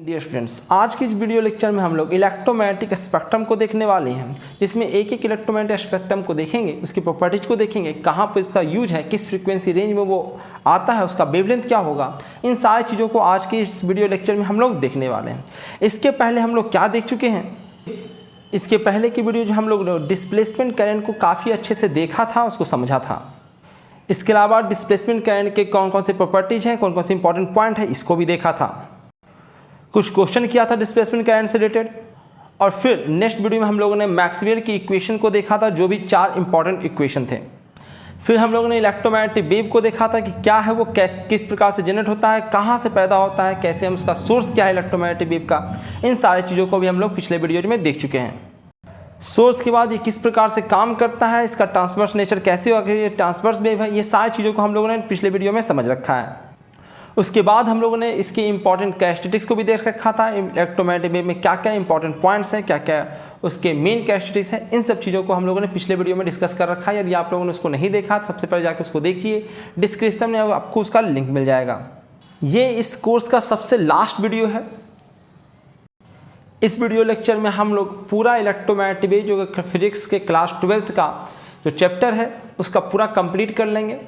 Dear students, आज की इस वीडियो लेक्चर में हम लोग इलेक्ट्रोमैग्नेटिक स्पेक्ट्रम को देखने वाले हैं, जिसमें एक एक इलेक्ट्रोमैग्नेटिक स्पेक्ट्रम को देखेंगे, उसकी प्रॉपर्टीज को देखेंगे, कहाँ पर इसका यूज है, किस फ्रीक्वेंसी रेंज में वो आता है, उसका वेवलेंथ क्या होगा। इन सारी चीज़ों को आज की इस वीडियो लेक्चर में हम लोग देखने वाले हैं। इसके पहले हम लोग क्या देख चुके हैं, इसके पहले की वीडियो जो हम लोग डिस्प्लेसमेंट करंट को काफ़ी अच्छे से देखा था, उसको समझा था। इसके अलावा डिस्प्लेसमेंट करंट के कौन कौन से प्रॉपर्टीज हैं, कौन कौन से इंपॉर्टेंट पॉइंट है, इसको भी देखा था। कुछ क्वेश्चन किया था डिस्प्लेसमेंट करंट से रिलेटेड। और फिर नेक्स्ट वीडियो में हम लोगों ने मैक्सवेल की इक्वेशन को देखा था, जो भी 4 इंपॉर्टेंट इक्वेशन थे। फिर हम लोगों ने इलेक्ट्रोमैग्नेटिक वेव को देखा था कि क्या है वो, किस प्रकार से जनरेट होता है, कहाँ से पैदा होता है, कैसे हम उसका सोर्स क्या है इलेक्ट्रोमैग्नेटिक वेव का। इन सारी चीज़ों को भी हम लोग पिछले वीडियो में देख चुके हैं। सोर्स के बाद ये किस प्रकार से काम करता है, इसका ट्रांसवर्स नेचर कैसे होगा, ये ट्रांसवर्स वेव है, ये सारी चीज़ों को हम लोगों ने पिछले वीडियो में समझ रखा है। उसके बाद हम लोगों ने इसके इंपॉर्टेंट कैरेक्टरिस्टिक्स को भी देख रखा था। इलेक्ट्रोमैग्नेटिक वेव में क्या क्या इंपॉर्टेंट पॉइंट्स हैं, क्या क्या उसके मेन कैरेक्टरिस्टिक्स हैं, इन सब चीज़ों को हम लोगों ने पिछले वीडियो में डिस्कस कर रखा है। यदि आप लोगों ने उसको नहीं देखा तो सबसे पहले जाकर उसको देखिए, डिस्क्रिप्शन में आपको उसका लिंक मिल जाएगा। ये इस कोर्स का सबसे लास्ट वीडियो है। इस वीडियो लेक्चर में हम लोग पूरा इलेक्ट्रोमैग्नेटिक वेव जो फिजिक्स के क्लास 12th का जो चैप्टर है उसका पूरा कंप्लीट कर लेंगे।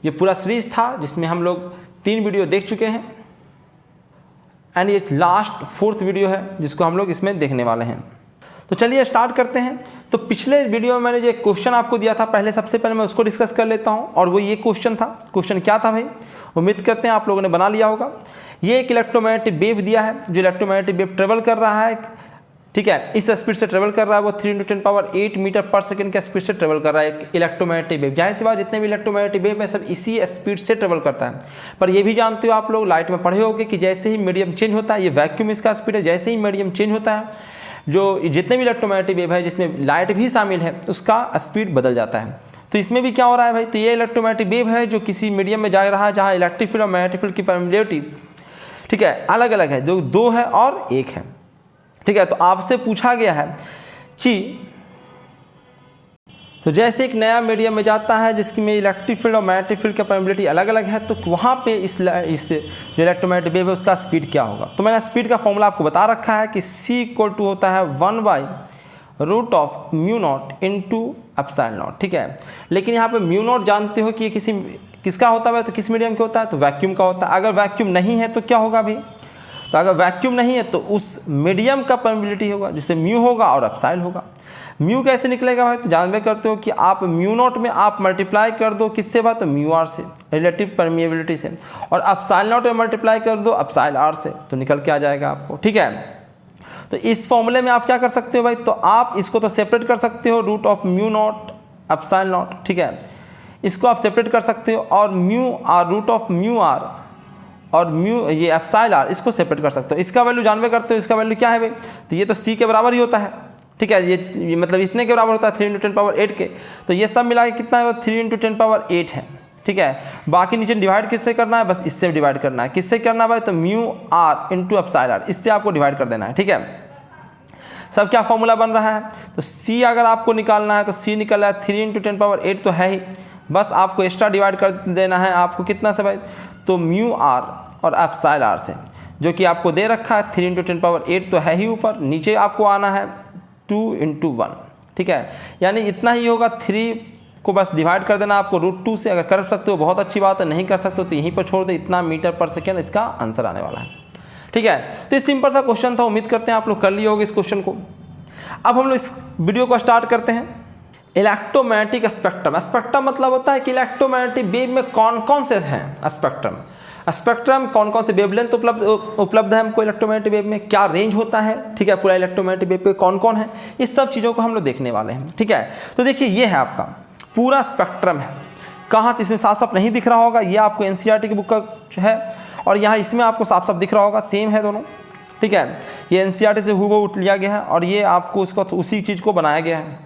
ये पूरा सीरीज था जिसमें हम लोग 3 वीडियो देख चुके हैं, एंड ये लास्ट 4th वीडियो है जिसको हम लोग इसमें देखने वाले हैं। तो चलिए स्टार्ट करते हैं। तो पिछले वीडियो में मैंने जो एक क्वेश्चन आपको दिया था, पहले सबसे पहले मैं उसको डिस्कस कर लेता हूं, और वो ये क्वेश्चन था। क्वेश्चन क्या था भाई, उम्मीद करते हैं आप लोगों ने बना लिया होगा। ये एक इलेक्ट्रोमैग्नेटिक वेव दिया है, जो इलेक्ट्रोमैग्नेटिक वेव ट्रेवल कर रहा है, ठीक है, इस स्पीड से ट्रेवल कर रहा है, वो 3 × 10⁸ मीटर पर सेकंड के स्पीड से ट्रेवल कर रहा है इलेक्ट्रोमैग्नेटिक वेव। जाहिर सी बात, जितने भी इलेक्ट्रोमैग्नेटिक वेव है सब इसी स्पीड से ट्रेवल करता है। पर ये भी जानते हो आप लोग, लाइट में पढ़े होगे कि जैसे ही मीडियम चेंज होता है, ये वैक्यूम इसका स्पीड है, जैसे ही मीडियम चेंज होता है, जो जितने भी इलेक्ट्रोमैग्नेटिक वेव है जिसमें लाइट भी शामिल है, उसका स्पीड बदल जाता है। तो इसमें भी क्या हो रहा है भाई, तो ये इलेक्ट्रोमैग्नेटिक वेव है जो किसी मीडियम में जा रहा है जहाँ इलेक्ट्रिक फील्ड और मैग्नेटिक फील्ड की परमिटिविटी, ठीक है, अलग अलग है, जो 2 है और 1 है, ठीक है। तो आपसे पूछा गया है कि तो जैसे एक नया मीडियम में जाता है जिसकी में इलेक्ट्रिक फील्ड और मैग्नेटिक फील्ड की परमिटिविटी अलग अलग है, तो वहाँ पे इस जो इलेक्ट्रोमैग्नेटिक वेव है उसका स्पीड क्या होगा। तो मैंने स्पीड का फॉर्मूला आपको बता रखा है कि c = होता है 1/√μ0 × ε0, ठीक है। लेकिन यहाँ पे μ0 जानते हो कि ये किसका होता है, तो किस मीडियम का होता है, तो वैक्यूम का होता है। अगर वैक्यूम नहीं है तो क्या होगा भाई, तो अगर वैक्यूम नहीं है तो उस मीडियम का परमिटिविटी होगा, जिससे म्यू होगा और एप्सिलॉन होगा। म्यू कैसे निकलेगा भाई, तो जानते करते हो कि आप μ0 में आप मल्टीप्लाई कर दो किससे बात, तो μr से, रिलेटिव परमिएबिलिटी से, और एप्सिलॉन में मल्टीप्लाई कर दो एप्सिलॉन से, तो निकल के आ जाएगा आपको, ठीक है। तो इस फॉर्मूले में आप क्या कर सकते हो भाई, तो आप इसको तो सेपरेट कर सकते हो, √μ0 एप्सिलॉन, ठीक है, इसको आप सेपरेट कर सकते हो, और √μr और म्यू ये एप्सिलॉन इसको सेपरेट कर सकते हो। इसका वैल्यू जानवे करते हो, इसका वैल्यू क्या है भाई, तो ये तो c के बराबर ही होता है, ठीक है, ये मतलब इतने के बराबर होता है 3 × 10⁸ के। तो ये सब मिला के कितना है, 3 × 10⁸ है, ठीक है। बाकी नीचे डिवाइड किससे करना है, बस इससे डिवाइड करना है। किससे करना है भाई, तो μr × एप्सिलॉन, इससे आपको डिवाइड कर देना है, ठीक है। सब क्या फॉर्मूला बन रहा है, तो c अगर आपको निकालना है तो c निकल रहा है 3 × 10⁸ तो है ही, बस आपको एक्स्ट्रा डिवाइड कर देना है आपको कितना से भाई, तो μr और एप्सिलॉन से, जो कि आपको दे रखा है 3 × 10⁸ तो है ही ऊपर, नीचे आपको आना है 2 × 1, ठीक है, यानी इतना ही होगा। 3 को बस डिवाइड कर देना आपको √2 से, अगर कर सकते हो बहुत अच्छी बात है, नहीं कर सकते हो तो यहीं पर छोड़ दे, इतना मीटर पर सेकेंड इसका आंसर आने वाला है, ठीक है। तो ये सिंपल सा क्वेश्चन था, उम्मीद करते हैं आप लोग कर लिए होंगे इस क्वेश्चन को। अब हम लोग इस वीडियो को स्टार्ट करते हैं। इलेक्ट्रोमैग्नेटिक स्पेक्ट्रम, स्पेक्ट्रम मतलब होता है कि इलेक्ट्रोमैग्नेटिक वेव में कौन कौन से हैं स्पेक्ट्रम, स्पेक्ट्रम कौन कौन से वेवलेंथ उपलब्ध है हमको इलेक्ट्रोमैग्नेटिक वेव में, क्या रेंज होता है, ठीक है, पूरा इलेक्ट्रोमैग्नेटिक वेव पे कौन कौन है, इस सब चीज़ों को हम लोग देखने वाले हैं, ठीक है। तो देखिए ये है आपका पूरा स्पेक्ट्रम है, कहाँ से इसमें साफ साफ नहीं दिख रहा होगा, ये आपको NCERT की बुक का है, और यहाँ इसमें आपको साफ साफ दिख रहा होगा, सेम है दोनों, ठीक है। ये NCERT से हूबहू लिया गया है, और ये आपको उसको उसी चीज़ को बनाया गया है,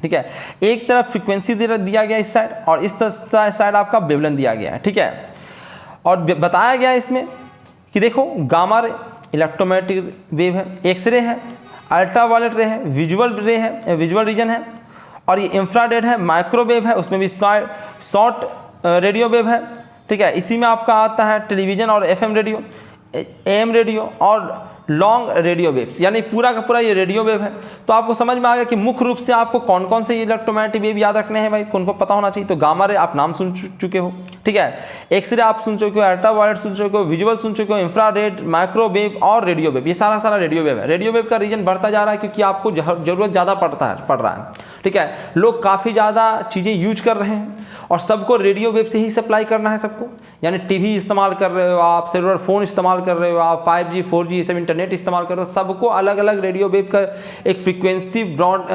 ठीक है। एक तरफ फ्रीक्वेंसी दिया गया इस साइड, और इस साइड आपका वेवलेंथ दिया गया है, ठीक है। और बताया गया है इसमें कि देखो गामा रे इलेक्ट्रोमैग्नेटिक वेव है, एक्सरे है, अल्ट्रावायलेट रे है, विजुअल रे है, विजुअल रीजन है, और ये इंफ्रारेड है, माइक्रोवेव है, उसमें भी शॉर्ट रेडियो वेव है, ठीक है। इसी में आपका आता है टेलीविज़न और FM रेडियो, AM रेडियो, और लॉन्ग रेडियो वेव्स, यानी पूरा का पूरा ये रेडियो वेव है। तो आपको समझ में आ गया कि मुख्य रूप से आपको कौन कौन से इलेक्ट्रोमैग्नेटिक वेव याद रखने हैं भाई, कौन को पता होना चाहिए। तो गामा रे आप नाम सुन चुके हो, ठीक है, एक्सरे आप सुन चुके हो, अल्ट्रावायलेट सुन चुके हो, विजुअल सुन चुके हो, इंफ्रारेड, माइक्रोवेव और रेडियो वेव, ये सारा रेडियो वेव है। रेडियो वेव का रीजन बढ़ता जा रहा है क्योंकि आपको जरूरत ज़्यादा पड़ रहा है, ठीक है, लोग काफ़ी ज़्यादा चीज़ें यूज कर रहे हैं और सबको रेडियो वेव से ही सप्लाई करना है सबको। यानी टीवी इस्तेमाल कर रहे हो आप, सेलुलर फ़ोन इस्तेमाल कर रहे हो आप, 5G 4G ये सब इंटरनेट इस्तेमाल कर रहे हो, सबको अलग अलग रेडियो वेव का एक फ्रीक्वेंसी ब्रॉड,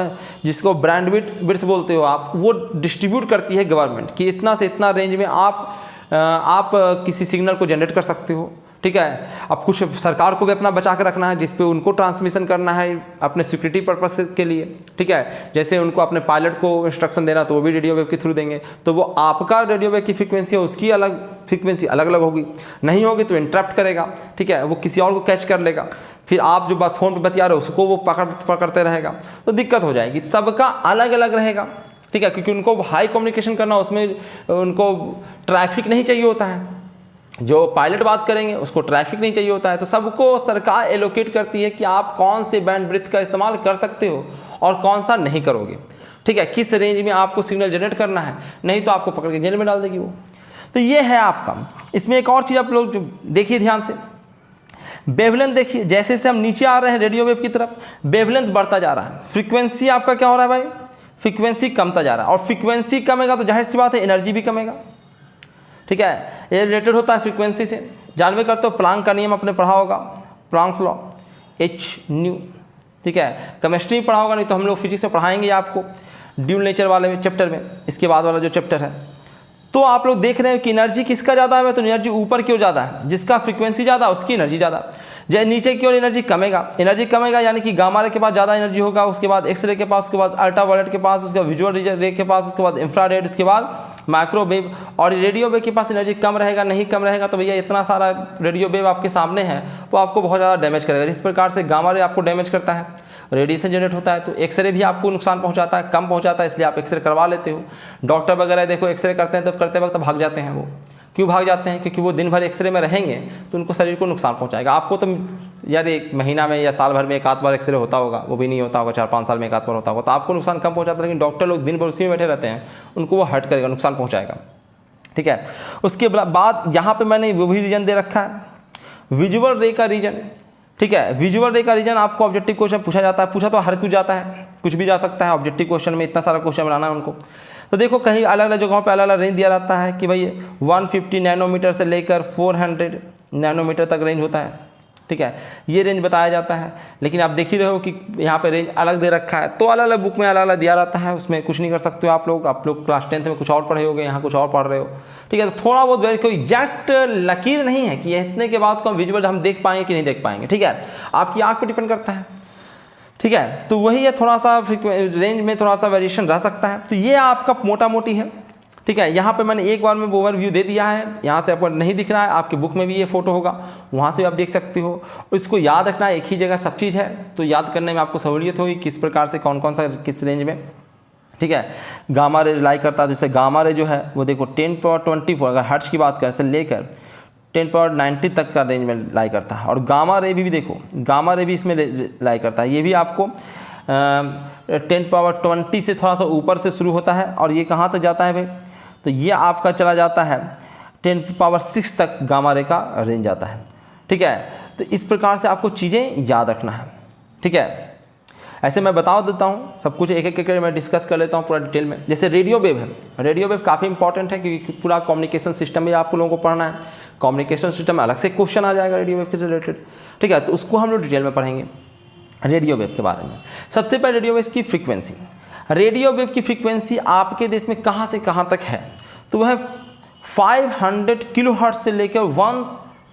जिसको ब्रैंड विड्थ बोलते हो आप, वो डिस्ट्रीब्यूट करती है गवर्नमेंट कि इतना से इतना रेंज में आप किसी सिग्नल को जनरेट कर सकते हो, ठीक है। अब कुछ सरकार को भी अपना बचा के रखना है, जिसपे उनको ट्रांसमिशन करना है अपने सिक्योरिटी पर्पस के लिए, ठीक है। जैसे उनको अपने पायलट को इंस्ट्रक्शन देना तो वो भी रेडियो वेव के थ्रू देंगे, तो वो आपका रेडियो वेव की फ्रीक्वेंसी है उसकी अलग फ्रीक्वेंसी अलग अलग होगी, नहीं होगी तो इंटरप्ट करेगा, ठीक है, वो किसी और को कैच कर लेगा, फिर आप जो बात फ़ोन पर बतिया रहे हो उसको वो पकड़ते रहेगा, तो दिक्कत हो जाएगी। सबका अलग अलग रहेगा, ठीक है, क्योंकि उनको हाई कम्युनिकेशन करना, उसमें उनको ट्रैफिक नहीं चाहिए होता है, जो पायलट बात करेंगे उसको ट्रैफिक नहीं चाहिए होता है। तो सबको सरकार एलोकेट करती है कि आप कौन से बैंड ब्रिथ का इस्तेमाल कर सकते हो और कौन सा नहीं करोगे, ठीक है, किस रेंज में आपको सिग्नल जनरेट करना है, नहीं तो आपको पकड़ के जेल में डाल देगी वो। तो ये है आपका। इसमें एक और चीज़ आप लोग देखिए ध्यान से, वेवलेंथ देखिए, जैसे जैसे हम नीचे आ रहे हैं रेडियो वेव की तरफ, वेवलेंथ बढ़ता जा रहा है, फ्रीक्वेंसी आपका क्या हो रहा है भाई, फ्रीक्वेंसी कमता जा रहा है, और फ्रीक्वेंसी कमेगा तो जाहिर सी बात है एनर्जी भी कमेगा, ठीक है, ये रिलेटेड होता है फ्रीक्वेंसी से। जानवे करते हो प्लांक का नियम आपने पढ़ा होगा, प्लांक्स लॉ, h/nu, ठीक है, केमिस्ट्री में पढ़ा होगा, नहीं तो हम लोग फिजिक्स में पढ़ाएंगे आपको ड्यूल नेचर वाले चैप्टर में, इसके बाद वाला जो चैप्टर है। तो आप लोग देख रहे हैं कि एनर्जी किसका ज़्यादा है, तो एनर्जी ऊपर क्यों ज़्यादा है, जिसका फ्रीक्वेंसी ज़्यादा उसकी एनर्जी ज़्यादा, जैसे नीचे की ओर एनर्जी कमेगा, यानी कि गामा रे के पास ज़्यादा एनर्जी होगा, उसके बाद एक्सरे के पास, उसके बाद अल्ट्रावायलेट के पास, उसके बाद विजुअल रे के पास, उसके बाद इंफ्रारेड, उसके बाद माइक्रोवेव, और रेडियो वेव के पास एनर्जी कम रहेगा। नहीं कम रहेगा तो भैया इतना सारा रेडियो वेव आपके सामने है वो आपको बहुत ज़्यादा डैमेज करेगा। जिस प्रकार से गामा रे आपको डैमेज करता है, रेडिएशन जनरेट होता है, तो एक्सरे भी आपको नुकसान पहुंचाता है, कम पहुंचाता है, इसलिए आप एक्सरे करवा लेते हो। डॉक्टर वगैरह देखो एक्सरे करते हैं तो करते वक्त भाग जाते हैं वो, क्यों भाग जाते हैं, क्योंकि वो दिन भर एक्सरे में रहेंगे तो उनको शरीर को नुकसान पहुंचाएगा। आपको तो यार एक महीना में या साल भर में एक आध बार एक्सरे होता होगा, वो भी नहीं होता होगा, 4-5 साल में एक आध बार होता होगा, तो आपको नुकसान कम पहुंचाता है। लेकिन डॉक्टर लोग दिन भर उसी में बैठे रहते हैं, उनको वो हर्ट करेगा, नुकसान पहुँचाएगा, ठीक है। उसके बाद यहाँ पर मैंने वो भी रीजन दे रखा है, विजुअल रे का रीजन, ठीक है। विजुअल रे का रीजन आपको ऑब्जेक्टिव क्वेश्चन पूछा जाता है, पूछा तो हर कुछ जाता है, कुछ भी जा सकता है ऑब्जेक्टिव क्वेश्चन में, इतना सारा क्वेश्चन बनाना है उनको। तो देखो कहीं अलग अलग जगहों पे अलग अलग रेंज दिया रहता है कि भाई 150 नैनोमीटर से लेकर 400 नैनोमीटर तक रेंज होता है, ठीक है, ये रेंज बताया जाता है। लेकिन आप देख ही रहे हो कि यहाँ पे रेंज अलग दे रखा है, तो अलग अलग बुक में अलग अलग दिया रहता है, उसमें कुछ नहीं कर सकते हो आप लोग क्लास 10th में कुछ और पढ़े होगे, यहाँ कुछ और पढ़ रहे हो, ठीक है। तो थोड़ा बहुत कोई एग्जैक्ट लकीर नहीं है कि इतने के बाद को विजुअल हम देख पाएंगे कि नहीं देख पाएंगे, ठीक है, आपकी आँख पर डिपेंड करता है, ठीक है। तो वही है, थोड़ा सा रेंज में थोड़ा सा वेरिएशन रह सकता है। तो ये आपका मोटा मोटी है, ठीक है। यहाँ पे मैंने एक बार में ओवरव्यू दे दिया है, यहाँ से आपको नहीं दिख रहा है, आपकी बुक में भी ये फोटो होगा, वहाँ से भी आप देख सकते हो। इसको याद रखना, एक ही जगह सब चीज़ है, तो याद करने में आपको सहूलियत होगी किस प्रकार से कौन कौन सा किस रेंज में, ठीक है। गामा रे लाई करता है, जैसे गामा रे जो है वो देखो 10^24 अगर हर्ट्ज की बात करें से लेकर 10^90 तक का रेंज में लाई करता है। और गामा रे भी देखो, गामा रे भी इसमें लाई करता है, ये भी आपको 10^20 से थोड़ा सा ऊपर से शुरू होता है, और ये कहाँ तक जाता है भाई, तो ये आपका चला जाता है 10^6 तक गामा रे का रेंज जाता है, ठीक है। तो इस प्रकार से आपको चीज़ें याद रखना है, ठीक है। ऐसे मैं बता देता हूँ सब कुछ, एक एक मैं डिस्कस कर लेता हूँ पूरा डिटेल में। जैसे रेडियो वेव है, रेडियो वेव काफ़ी इंपॉर्टेंट है क्योंकि पूरा कम्युनिकेशन सिस्टम भी आप लोगों को पढ़ना है, कम्युनिकेशन सिस्टम में अलग से क्वेश्चन आ जाएगा रेडियो वेव के रिलेटेड, ठीक है। तो उसको हम लोग डिटेल में पढ़ेंगे रेडियो वेव के बारे में। सबसे पहले रेडियो वेव की फ्रीक्वेंसी, रेडियो वेव की फ्रीक्वेंसी आपके देश में कहाँ से कहाँ तक है, तो वह 500 किलोहर्ट्ज से लेकर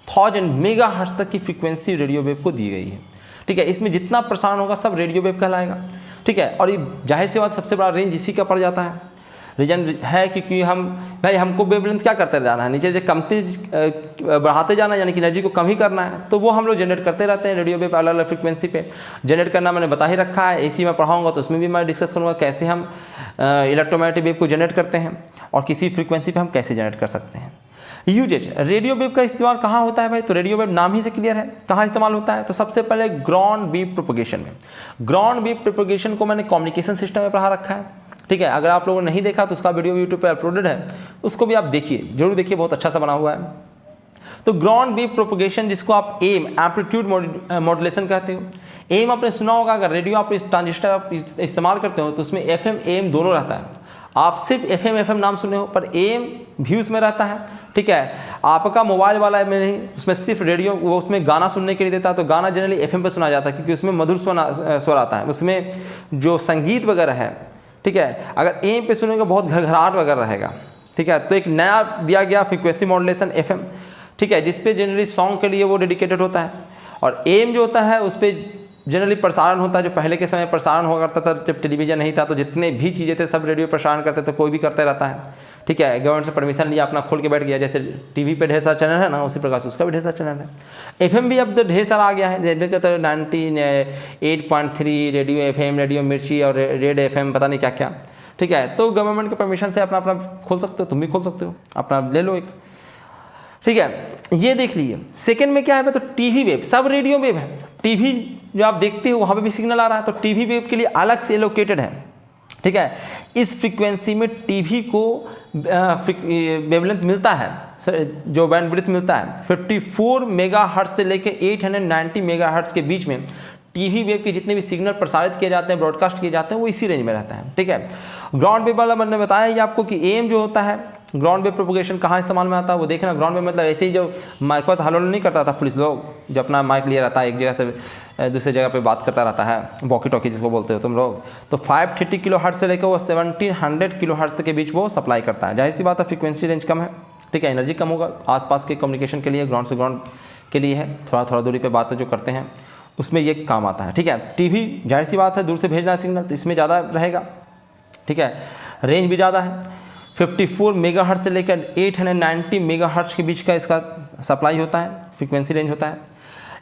1000 मेगाहर्ट्ज तक की फ्रीक्वेंसी रेडियो वेव को दी गई है, ठीक है। इसमें जितना प्रसारण होगा सब रेडियो वेव कहलाएगा, ठीक है। और ये जाहिर सी बात सबसे बड़ा रेंज इसी का पड़ जाता है, रीजन है क्योंकि हमको वेवलेंथ क्या करते जाना है, नीचे जो कमती बढ़ाते जाना, यानी कि एनर्जी को कम ही करना है, तो वो हम लोग जनरेट करते रहते हैं रेडियो वेव अलग अलग फ्रीक्वेंसी पे जनरेट करना मैंने बता ही रखा है। एसी में पढ़ाऊंगा तो उसमें भी मैं डिस्कस करूँगा कैसे हम इलेक्ट्रोमैग्नेटिक वेव को जनरेट करते हैं और किसी फ्रीक्वेंसी पे हम कैसे जनरेट कर सकते हैं। यूजेज, रेडियो वेव का इस्तेमाल कहाँ होता है भाई? तो रेडियो वेव नाम ही से क्लियर है कहाँ इस्तेमाल होता है। तो सबसे पहले ग्राउंड वेव प्रोपगेशन में। ग्राउंड वेव प्रोपगेशन को मैंने कम्युनिकेशन सिस्टम में पढ़ा रखा है, ठीक है। अगर आप लोगों ने नहीं देखा तो उसका वीडियो यूट्यूब पर अपलोडेड है, उसको भी आप देखिए, जरूर देखिए, बहुत अच्छा सा बना हुआ है। तो ग्राउंड वेव प्रोपगेशन, जिसको आप एम एम्पलीट्यूड मॉड्यूलेशन कहते हो। एम आपने सुना होगा, अगर रेडियो आप इस ट्रांजिस्टर आप इस्तेमाल करते हो तो उसमें FM AM दोनों रहता है। आप सिर्फ FM नाम सुने हो, पर AM भी उसमें रहता है, ठीक है। आपका मोबाइल वाला में नहीं, उसमें सिर्फ रेडियो, वो उसमें गाना सुनने के लिए देता है, तो गाना जनरली FM पे सुना जाता है क्योंकि उसमें मधुर स्वर आता है, उसमें जो संगीत वगैरह है, ठीक है। अगर AM पे सुनेंगे बहुत घरघराहट वगैरह रहेगा, ठीक है। तो एक नया दिया गया फ्रीक्वेंसी मॉड्यूलेशन FM, ठीक है, जिसपे जनरली सॉन्ग के लिए वो डेडिकेटेड होता है। और AM जो होता है उस पर जनरली प्रसारण होता है, जो पहले के समय प्रसारण हुआ करता था, जब टेलीविजन नहीं था तो जितने भी चीज़ें थे सब रेडियो प्रसारण करते थे, कोई भी करते रहता है, ठीक है। गवर्नमेंट से परमिशन लिया, अपना खोल के बैठ गया, जैसे टीवी पे ढेर सारा चैनल है ना, उसी प्रकार से उसका भी ढेर सारा चैनल है। FM भी अब तो ढेर सारा आ गया है, जैसे कहते 98.3 रेडियो FM, रेडियो मिर्ची और रेड FM, पता नहीं क्या क्या, ठीक है। तो गवर्नमेंट के परमिशन से अपना अपना खोल सकते हो, तुम भी खोल सकते हो, अपना ले लो एक, ठीक है। ये देख लीजिए। सेकंड में क्या है, तो टीवी वेव, सब रेडियो वेव है। टीवी जो आप देखते हो वहाँ पे भी सिग्नल आ रहा है, तो टीवी वेव के लिए अलग से एलोकेटेड है, ठीक है। इस फ्रीक्वेंसी में टीवी को वेवलेंथ मिलता है, जो बैंडविड्थ मिलता है 54 मेगाहर्ट्ज से लेकर 890 मेगाहर्ट्ज के बीच में टीवी वेव के जितने भी सिग्नल प्रसारित किए जाते हैं, ब्रॉडकास्ट किए जाते हैं, वो इसी रेंज में रहता है, ठीक है। ग्राउंड वेव वाला मैंने बताया ही आपको कि एम जो होता है, ग्राउंड वेव प्रोपगेशन कहाँ इस्तेमाल में आता है वो देखना। ग्राउंड वेव मतलब ऐसे ही जो माइक पास हल नहीं करता था पुलिस लोग, जो अपना माइक लिए रहता है एक जगह से दूसरी जगह पे बात करता रहता है, वॉकी टॉकी जिसको बोलते हो तुम लोग, तो 530 किलोहर्ट्ज से लेकर वो 1700 किलोहर्ट्ज तक के बीच वो सप्लाई करता है। जाहिर सी बात है फ्रीक्वेंसी रेंज कम है, ठीक है, एनर्जी कम होगा, आसपास के कम्युनिकेशन के लिए, ग्राउंड से ग्राउंड के लिए है, थोड़ा थोड़ा दूरी पर बातें जो करते हैं उसमें ये काम आता है, ठीक है। टीवी जाहिर सी बात है दूर से भेजना सिग्नल, तो इसमें ज़्यादा रहेगा, ठीक है, रेंज भी ज़्यादा है। 54 मेगाहर्ट्ज से लेकर 890 मेगाहर्ट्ज के बीच का इसका सप्लाई होता है, फ्रीक्वेंसी रेंज होता है।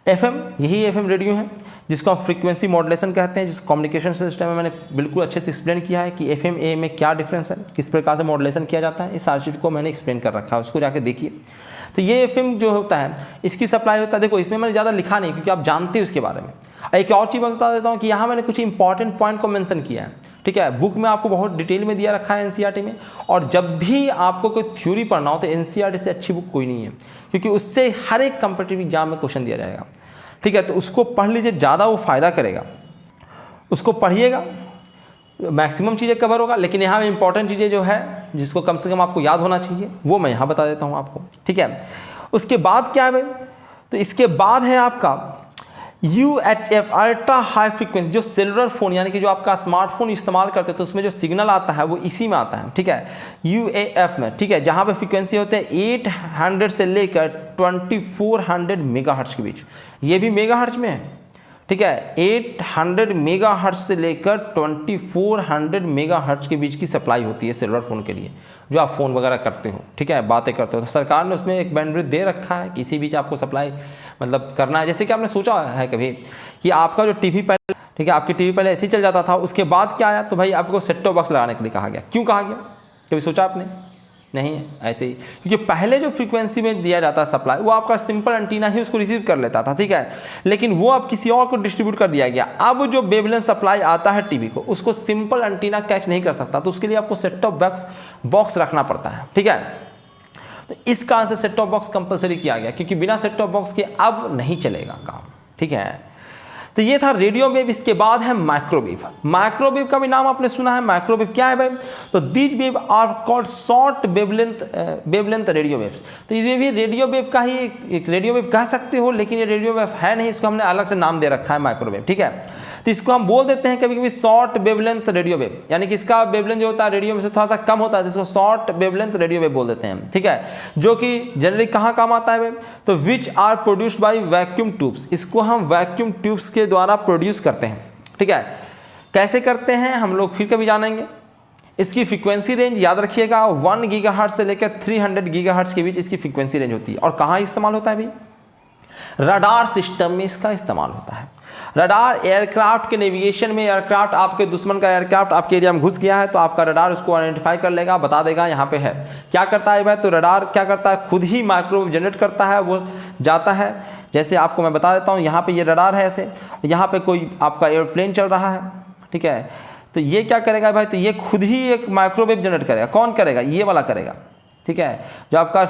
FM, यही FM रेडियो है जिसको हम फ्रीक्वेंसी मॉड्यूलेशन कहते हैं, जिस कम्युनिकेशन सिस्टम में मैंने बिल्कुल अच्छे से एक्सप्लेन किया है कि FM AM में क्या डिफरेंस है, किस प्रकार से मॉड्यूलेशन किया जाता है, इस सारी चीज़ को मैंने एक्सप्लेन कर रखा है, उसको जाके देखिए। तो ये FM जो होता है इसकी सप्लाई होता है, देखो इसमें मैंने ज़्यादा लिखा नहीं क्योंकि आप जानते हो इसके बारे में। एक और चीज़ बता देता हूँ कि यहाँ मैंने कुछ इंपॉर्टेंट पॉइंट को मेंशन किया है, ठीक है। बुक में आपको बहुत डिटेल में दिया रखा है NCERT में, और जब भी आपको कोई थ्योरी पढ़ना हो तो NCERT से अच्छी बुक कोई नहीं है, क्योंकि उससे हर एक कॉम्पिटिटिव एग्जाम में क्वेश्चन दिया जाएगा, ठीक है। तो उसको पढ़ लीजिए, ज़्यादा वो फायदा करेगा, उसको पढ़िएगा, मैक्सिमम चीज़ें कवर होगा। लेकिन यहाँ में इंपॉर्टेंट चीज़ें जो है जिसको कम से कम आपको याद होना चाहिए वो मैं यहाँ बता देता हूँ आपको, ठीक है। उसके बाद क्या है भाई, तो इसके बाद है आपका UHF अल्ट्रा हाई फ्रीक्वेंसी, जो सेलुलर फ़ोन यानी कि जो आपका स्मार्टफोन इस्तेमाल करते हैं तो उसमें जो सिग्नल आता है वो इसी में आता है, ठीक है, UHF में, ठीक है, जहाँ पे फ्रीक्वेंसी होते हैं 800 से लेकर 2400 मेगाहर्ट्ज के बीच, ये भी मेगाहर्ट्ज में है, ठीक है। 800 मेगाहर्ट्ज से लेकर 2400 मेगाहर्ट्ज के बीच की सप्लाई होती है सेलुलर फ़ोन के लिए, जो आप फ़ोन वगैरह करते हो, ठीक है, बातें करते हो, तो सरकार ने उसमें एक बैंडविड्थ दे रखा है, किसी बीच आपको सप्लाई मतलब करना है। जैसे कि आपने सोचा है कभी कि आपका जो टीवी पहले, ठीक है, आपकी टीवी पहले ऐसे ही चल जाता था, उसके बाद क्या आया, तो भाई आपको सेट टॉप बॉक्स लगाने के लिए कहा गया। क्यों कहा गया, कभी सोचा आपने? नहीं है, ऐसे ही, क्योंकि पहले जो फ्रीक्वेंसी में दिया जाता है सप्लाई वो आपका सिंपल एंटीना ही उसको रिसीव कर लेता था, ठीक है, लेकिन वो अब किसी और को डिस्ट्रीब्यूट कर दिया गया। अब जो वेवलेंथ सप्लाई आता है टीवी को, उसको सिंपल एंटीना कैच नहीं कर सकता, तो उसके लिए आपको सेट टॉप बॉक्स रखना पड़ता है, ठीक है। तो इस कारण से सेट टॉप बॉक्स कंपलसरी किया गया, क्योंकि बिना सेट टॉप बॉक्स के अब नहीं चलेगा काम, ठीक है। तो ये था रेडियो वेव। इसके बाद है माइक्रोवेव। माइक्रोवेव का भी नाम आपने सुना है। माइक्रोवेव क्या है भाई, तो these wave are called short wavelength radio waves. तो इसमें भी रेडियो वेव का ही एक रेडियो वेव कह सकते हो, लेकिन ये रेडियो वेव है नहीं, इसको हमने अलग से नाम दे रखा है माइक्रोवेव, ठीक है। तो इसको हम बोल देते हैं कभी कभी शॉर्ट वेवलेंथ रेडियो वेव, यानी कि इसका वेवलेंथ जो होता है रेडियो में से थोड़ा सा कम होता है, जिसको शॉर्ट वेवलेंथ रेडियो वेव बोल देते हैं, ठीक है, जो कि जनरली कहाँ काम आता है भाई, तो which are produced by vacuum tubes. इसको हम वैक्यूम ट्यूब्स के द्वारा प्रोड्यूस करते हैं, ठीक है। कैसे करते हैं हम लोग फिर कभी जानेंगे। इसकी फ्रीक्वेंसी रेंज याद रखिएगा 1 गीगाहर्ट्ज से लेकर 300 गीगाहर्ट्ज के बीच इसकी फ्रीक्वेंसी रेंज होती है। और कहाँ इस्तेमाल होता है भाई, रडार सिस्टम में इसका इस्तेमाल होता है। रडार एयरक्राफ्ट के नेविगेशन में, एयरक्राफ्ट आपके दुश्मन का एयरक्राफ्ट आपके एरिया में घुस गया है तो आपका रडार उसको आइडेंटिफाई कर लेगा, बता देगा यहाँ पे है। क्या करता है भाई, तो रडार क्या करता है, खुद ही माइक्रोवेव जनरेट करता है, वो जाता है। जैसे आपको मैं बता देता हूँ, यहाँ पे ये रडार है ऐसे, यहाँ पे कोई आपका एयरप्लेन चल रहा है, ठीक है, तो ये क्या करेगा भाई, तो ये खुद ही एक माइक्रोवेव जनरेट करेगा। कौन करेगा, ये वाला करेगा, ठीक है, जो आपका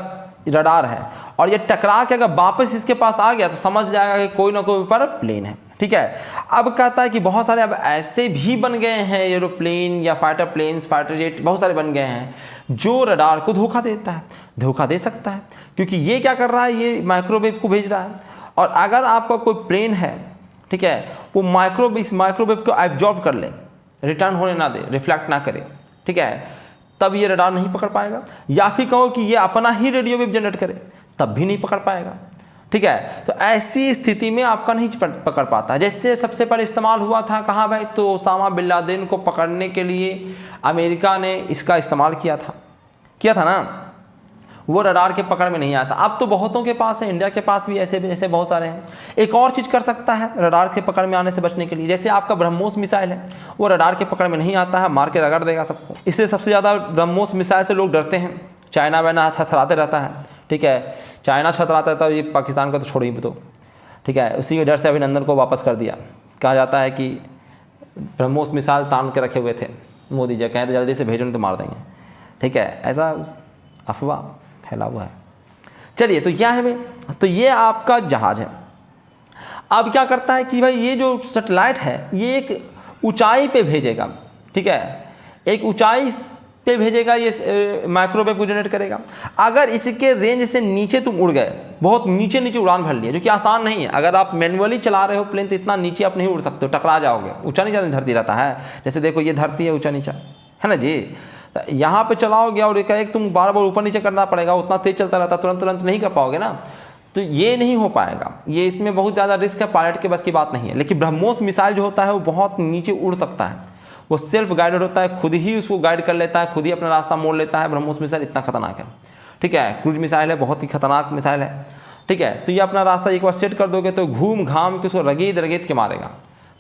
रडार है। और ये टकरा के अगर वापस इसके पास आ गया तो समझ जाएगा कि कोई ना कोई ऊपर प्लेन है, ठीक है। अब कहता है कि बहुत सारे अब ऐसे भी बन गए हैं एरोप्लेन या फाइटर प्लेन्स, फाइटर जेट, बहुत सारे बन गए हैं जो रडार को धोखा देता है, धोखा दे सकता है, क्योंकि ये क्या कर रहा है, ये माइक्रोवेव को भेज रहा है। और अगर आपका कोई प्लेन है, ठीक है, वो इस माइक्रोवेव को एब्जॉर्ब कर ले, रिटर्न होने ना दे, रिफ्लेक्ट ना करे, ठीक है, तब ये रडार नहीं पकड़ पाएगा। या फिर कहो कि ये अपना ही रेडियो वेव जनरेट करे, तब भी नहीं पकड़ पाएगा, ठीक है। तो ऐसी स्थिति में आपका नहीं पकड़ पाता। जैसे सबसे पहले इस्तेमाल हुआ था कहाँ भाई, तो ओसामा बिन लादेन को पकड़ने के लिए अमेरिका ने इसका इस्तेमाल किया था ना, वो रडार के पकड़ में नहीं आता। अब तो बहुतों के पास है, इंडिया के पास भी ऐसे बहुत सारे हैं। एक और चीज़ कर सकता है रडार के पकड़ में आने से बचने के लिए, जैसे आपका ब्रह्मोस मिसाइल है, वो रडार के पकड़ में नहीं आता है, मार के रगड़ देगा सबको। इससे सबसे ज़्यादा ब्रह्मोस मिसाइल से लोग डरते हैं। चाइना वाइना हथराते रहता है, ठीक है, चाइना छतराता रहता है, ये पाकिस्तान का तो छोड़ ही दो, ठीक है। उसी के डर से अभिनंदन को वापस कर दिया। कहा जाता है कि ब्रह्मोस मिसाइल तान के रखे हुए थे मोदी जी, कहें तो जल्दी से भेजो नहीं तो मार देंगे, ठीक है, ऐसा अफवाह फैला हुआ है। चलिए, तो क्या है भाई, तो ये आपका जहाज है। अब क्या करता है कि भाई ये जो सैटेलाइट है ये एक ऊंचाई पे भेजेगा, ठीक है, एक ऊंचाई पे भेजेगा, ये माइक्रोवेव को जनरेट करेगा। अगर इसके रेंज से नीचे तुम उड़ गए, बहुत नीचे उड़ान भर लिए, जो कि आसान नहीं है। अगर आप मैनुअली चला रहे हो प्लेन तो इतना नीचे आप नहीं उड़ सकते हो, टकरा जाओगे। ऊंचा नीचा धरती रहता है, जैसे देखो ये धरती है, ऊंचा नीचा है ना जी। यहाँ पे चलाओगे और एक तुम बार बार ऊपर नीचे करना पड़ेगा, उतना तेज चलता रहता, तुरंत नहीं कर पाओगे ना, तो ये नहीं हो पाएगा। ये इसमें बहुत ज़्यादा रिस्क है, पायलट के बस की बात नहीं है। लेकिन ब्रह्मोस मिसाइल जो होता है वो बहुत नीचे उड़ सकता है, वो सेल्फ गाइडेड होता है, खुद ही उसको गाइड कर लेता है, खुद ही अपना रास्ता मोड़ लेता है। ब्रह्मोस मिसाइल इतना खतरनाक है, ठीक है, क्रूज मिसाइल है, बहुत ही खतरनाक मिसाइल है, ठीक है। तो ये अपना रास्ता एक बार सेट कर दोगे तो घूम घाम के उसको रगेद के मारेगा,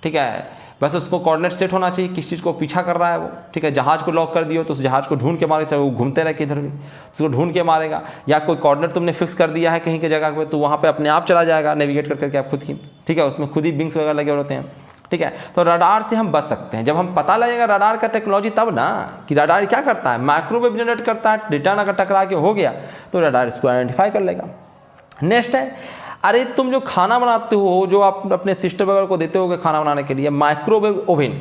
ठीक है। बस उसको कोऑर्डिनेट सेट होना चाहिए, किस चीज़ को पीछा कर रहा है वो, ठीक है। जहाज को लॉक कर दियो तो उस जहाज को ढूंढ के मारे, चाहे वो घूमते रहे किधर भी, उसको ढूंढ के मारेगा। या कोई कोऑर्डिनेट तुमने फिक्स कर दिया है कहीं की जगह पे, तो वहाँ पे अपने आप चला जाएगा नेविगेट करके आप खुद ही, ठीक है। उसमें खुद ही विंग्स वगैरह लगे होते हैं, ठीक है। तो रडार से हम बच सकते हैं। जब हम पता लगेगा रडार का टेक्नोलॉजी तब ना, कि रडार क्या करता है, माइक्रोवेव जनरेट करता है, रिटर्न अगर टकरा के हो गया तो रडार इसको आइडेंटिफाई कर लेगा। नेक्स्ट है, अरे तुम जो खाना बनाते हो, जो आप अपने सिस्टर वगैरह को देते हो खाना बनाने के लिए, माइक्रोवेव ओवन,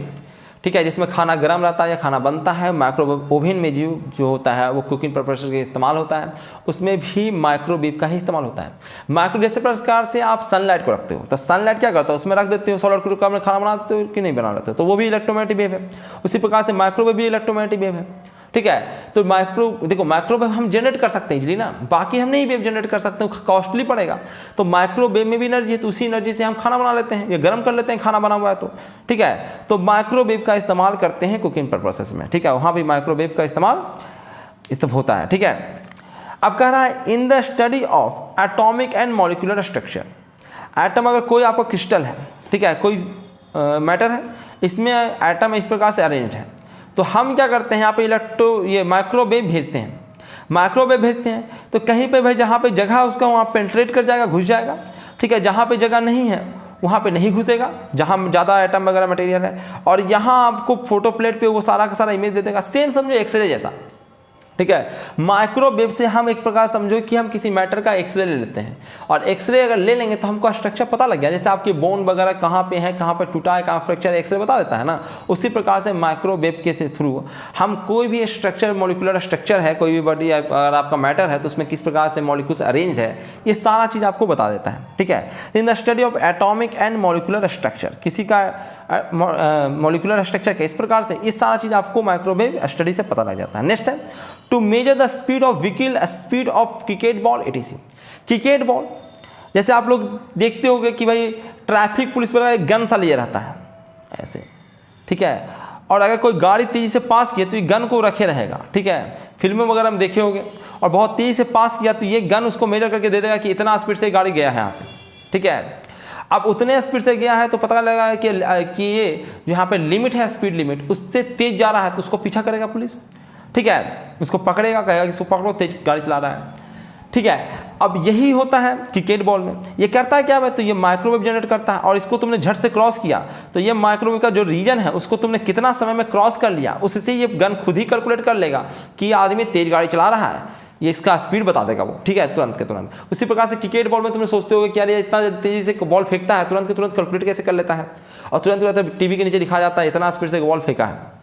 ठीक है, जिसमें खाना गर्म रहता है या खाना बनता है, माइक्रोवेव ओवन में जो होता है वो कुकिंग पर्पस के इस्तेमाल होता है, उसमें भी माइक्रोवेव का ही इस्तेमाल होता है। माइक्रो जैसे प्रकार से आप सनलाइट को रखते हो, तो सनलाइट क्या करता है, उसमें रख देते हो, सॉलिड को खाना बनाते हो कि नहीं बना लेते हो, तो वो भी इलेक्ट्रोमैग्नेटिक वेव है। उसी प्रकार से माइक्रोवेव भी इलेक्ट्रोमैग्नेटिक वेव है, ठीक है। तो माइक्रोवेव हम जनरेट कर सकते हैं इजली ना, बाकी हम नहीं वेव जनरेट कर सकते, कॉस्टली पड़ेगा। तो माइक्रोवेव में भी एनर्जी है, तो उसी एनर्जी से हम खाना बना लेते हैं या गर्म कर लेते हैं खाना बना हुआ है तो, ठीक है। तो माइक्रोवेव का इस्तेमाल करते हैं कुकिंग पर्पसेस में, ठीक है, वहाँ भी माइक्रोवेव का इस्तेमाल होता है, ठीक है। अब कह रहा है in the study of atomic and molecular structure. Atom अगर कोई आपका क्रिस्टल है, ठीक है, कोई मैटर है, इसमें एटम इस प्रकार से अरेंज है, तो हम क्या करते हैं यहाँ पे ये माइक्रोवेव भेजते हैं, तो कहीं पे भाई जहाँ पे जगह उसका वहाँ पेंट्रेट कर जाएगा, घुस जाएगा, ठीक है। जहाँ पे जगह नहीं है वहाँ पे नहीं घुसेगा, जहाँ ज़्यादा आइटम वगैरह मटेरियल है, और यहाँ आपको फोटो प्लेट पे वो सारा का सारा इमेज दे देगा, सेम समझो एक्सरे जैसा, ठीक है। माइक्रोवेव से हम एक प्रकार समझो कि हम किसी मैटर का एक्सरे ले लेते हैं, और एक्सरे अगर ले लेंगे तो हमको स्ट्रक्चर पता लग गया, जैसे आपके बोन वगैरह कहाँ पे है, कहाँ पे टूटा है, कहाँ फ्रैक्चर, एक्सरे बता देता है ना। उसी प्रकार से माइक्रोवेव के थ्रू हम कोई भी स्ट्रक्चर, मॉलिक्यूलर स्ट्रक्चर है, कोई भी बॉडी अगर आपका मैटर है तो उसमें किस प्रकार से मॉलिक्यूल्स अरेंज है, ये सारा चीज़ आपको बता देता है, ठीक है। In the study of atomic and molecular structure, किसी का मॉलिक्यूलर स्ट्रक्चर के इस प्रकार से, ये सारा चीज़ आपको माइक्रोवेव स्टडी से पता लग जाता है। नेक्स्ट है to measure the speed of vehicle, speed of cricket ball etc। Cricket ball जैसे आप लोग देखते होंगे कि भाई ट्रैफिक पुलिस वगैरह एक गन सा लिए रहता है ऐसे, ठीक है, और अगर कोई गाड़ी तेज़ी से पास किया तो ये गन को रखे रहेगा, ठीक है। फिल्मों वगैरह में देखे होंगे, और बहुत तेज़ी से पास किया तो ये गन उसको मेजर करके दे देगा कि इतना स्पीड से गाड़ी गया है यहाँ से, ठीक है। अब उतने स्पीड से गया है तो पता लगा कि ये जो यहाँ पे लिमिट है, स्पीड लिमिट, उससे तेज जा रहा है तो उसको पीछा करेगा पुलिस, ठीक है, उसको पकड़ेगा, कहेगा इसको पकड़ो, तेज गाड़ी चला रहा है, ठीक है। अब यही होता है क्रिकेट बॉल में। ये करता है क्या है, तो ये माइक्रोवेव जनरेट करता है, और इसको तुमने झट से क्रॉस किया तो ये माइक्रोवेव का जो रीजन है उसको तुमने कितना समय में क्रॉस कर लिया, उससे ये गन खुद ही कैलकुलेट कर लेगा कि ये आदमी तेज गाड़ी चला रहा है, ये इसका स्पीड बता देगा वो, ठीक है, तुरंत के तुरंत। उसी प्रकार से क्रिकेट बॉल में तुम सोचते हो कि यार ये इतना तेजी से बॉल फेंकता है, तुरंत के तुरंत कैलकुलेट कैसे कर लेता है, और तुरंत तुरंत टीवी के नीचे दिखा जाता है इतना स्पीड से बॉल फेंका है।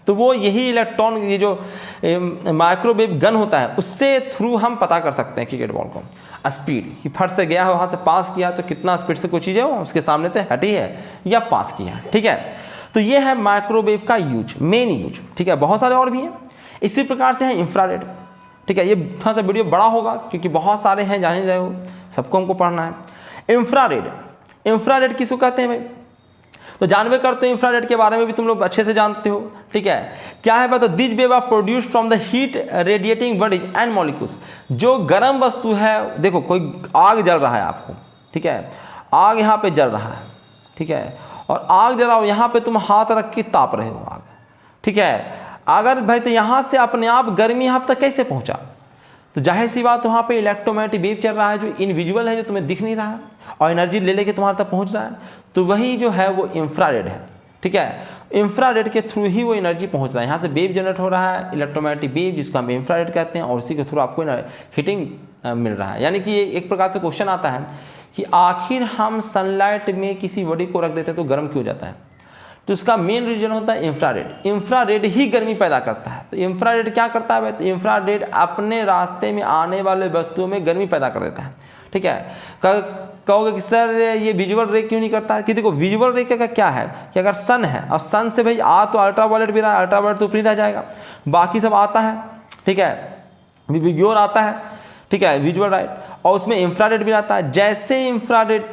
तो वो यही इलेक्ट्रॉन, ये जो माइक्रोवेव गन होता है, उससे थ्रू हम पता कर सकते हैं क्रिकेट बॉल को स्पीड, कि फट से गया है वहाँ से पास किया तो कितना स्पीड से कोई चीज़ है वो उसके सामने से हटी है या पास किया है, ठीक है। तो ये है माइक्रोवेव का यूज, मेन यूज, ठीक है। बहुत सारे और भी हैं। इसी प्रकार से है इंफ्रारेड, ठीक है। ये थोड़ा सा वीडियो बड़ा होगा क्योंकि बहुत सारे हैं, जान ही रहे हो, सबको हमको पढ़ना है। इंफ्रारेड, इंफ्रारेड किसको कहते हैं भाई, तो जानवे करते हो इंफ्रारेड के बारे में भी तुम लोग अच्छे से जानते हो, ठीक है। क्या है बता, this wave are produced from the heat radiating bodies and molecules. जो गर्म वस्तु है, देखो कोई आग जल रहा है आपको, ठीक है, आग यहाँ पे जल रहा है, ठीक है, और आग जला हो, यहाँ पे तुम हाथ रख के ताप रहे हो आग, ठीक है। अगर भाई तो यहाँ से अपने आप गर्मी यहाँ तक कैसे पहुँचा, तो जाहिर सी बात वहाँ पे इलेक्ट्रोमैग्नेटिक वेव चल रहा है जो इनविजुअल है, जो तुम्हें दिख नहीं रहा है, और एनर्जी ले लेके तुम्हारे तक पहुँच रहा है, तो वही जो है वो इंफ्रारेड है, ठीक है। इंफ्रारेड के थ्रू ही वो एनर्जी पहुँच रहा है, यहाँ से वेव जनरेट हो रहा है, इलेक्ट्रोमैग्नेटिक वेव जिसको हम इंफ्रारेड कहते हैं, और उसी के थ्रू आपको हीटिंग मिल रहा है। यानी कि एक प्रकार से क्वेश्चन आता है कि आखिर हम सनलाइट में किसी बॉडी को रख देते हैं तो गर्म क्यों जाता है, तो उसका मेन रीजन होता है इंफ्रारेड। इंफ्रारेड ही गर्मी पैदा करता है। तो इंफ्रारेड क्या करता है, तो इंफ्रारेड अपने रास्ते में आने वाले वस्तुओं में गर्मी पैदा कर देता है, ठीक है। कहोगे कि सर ये विजुअल रे क्यों नहीं करता है, कि देखो विजुअल रे का क्या है कि अगर सन है और सन से भाई आ तो अल्ट्रावायलेट भी रहा है, अल्ट्रावायलेट तो ऊपर ही रह जाएगा, बाकी सब आता है, ठीक है, विग्योर आता है, ठीक है, विजुअल लाइट, और उसमें इंफ्रारेड भी आता है। जैसे इंफ्रारेड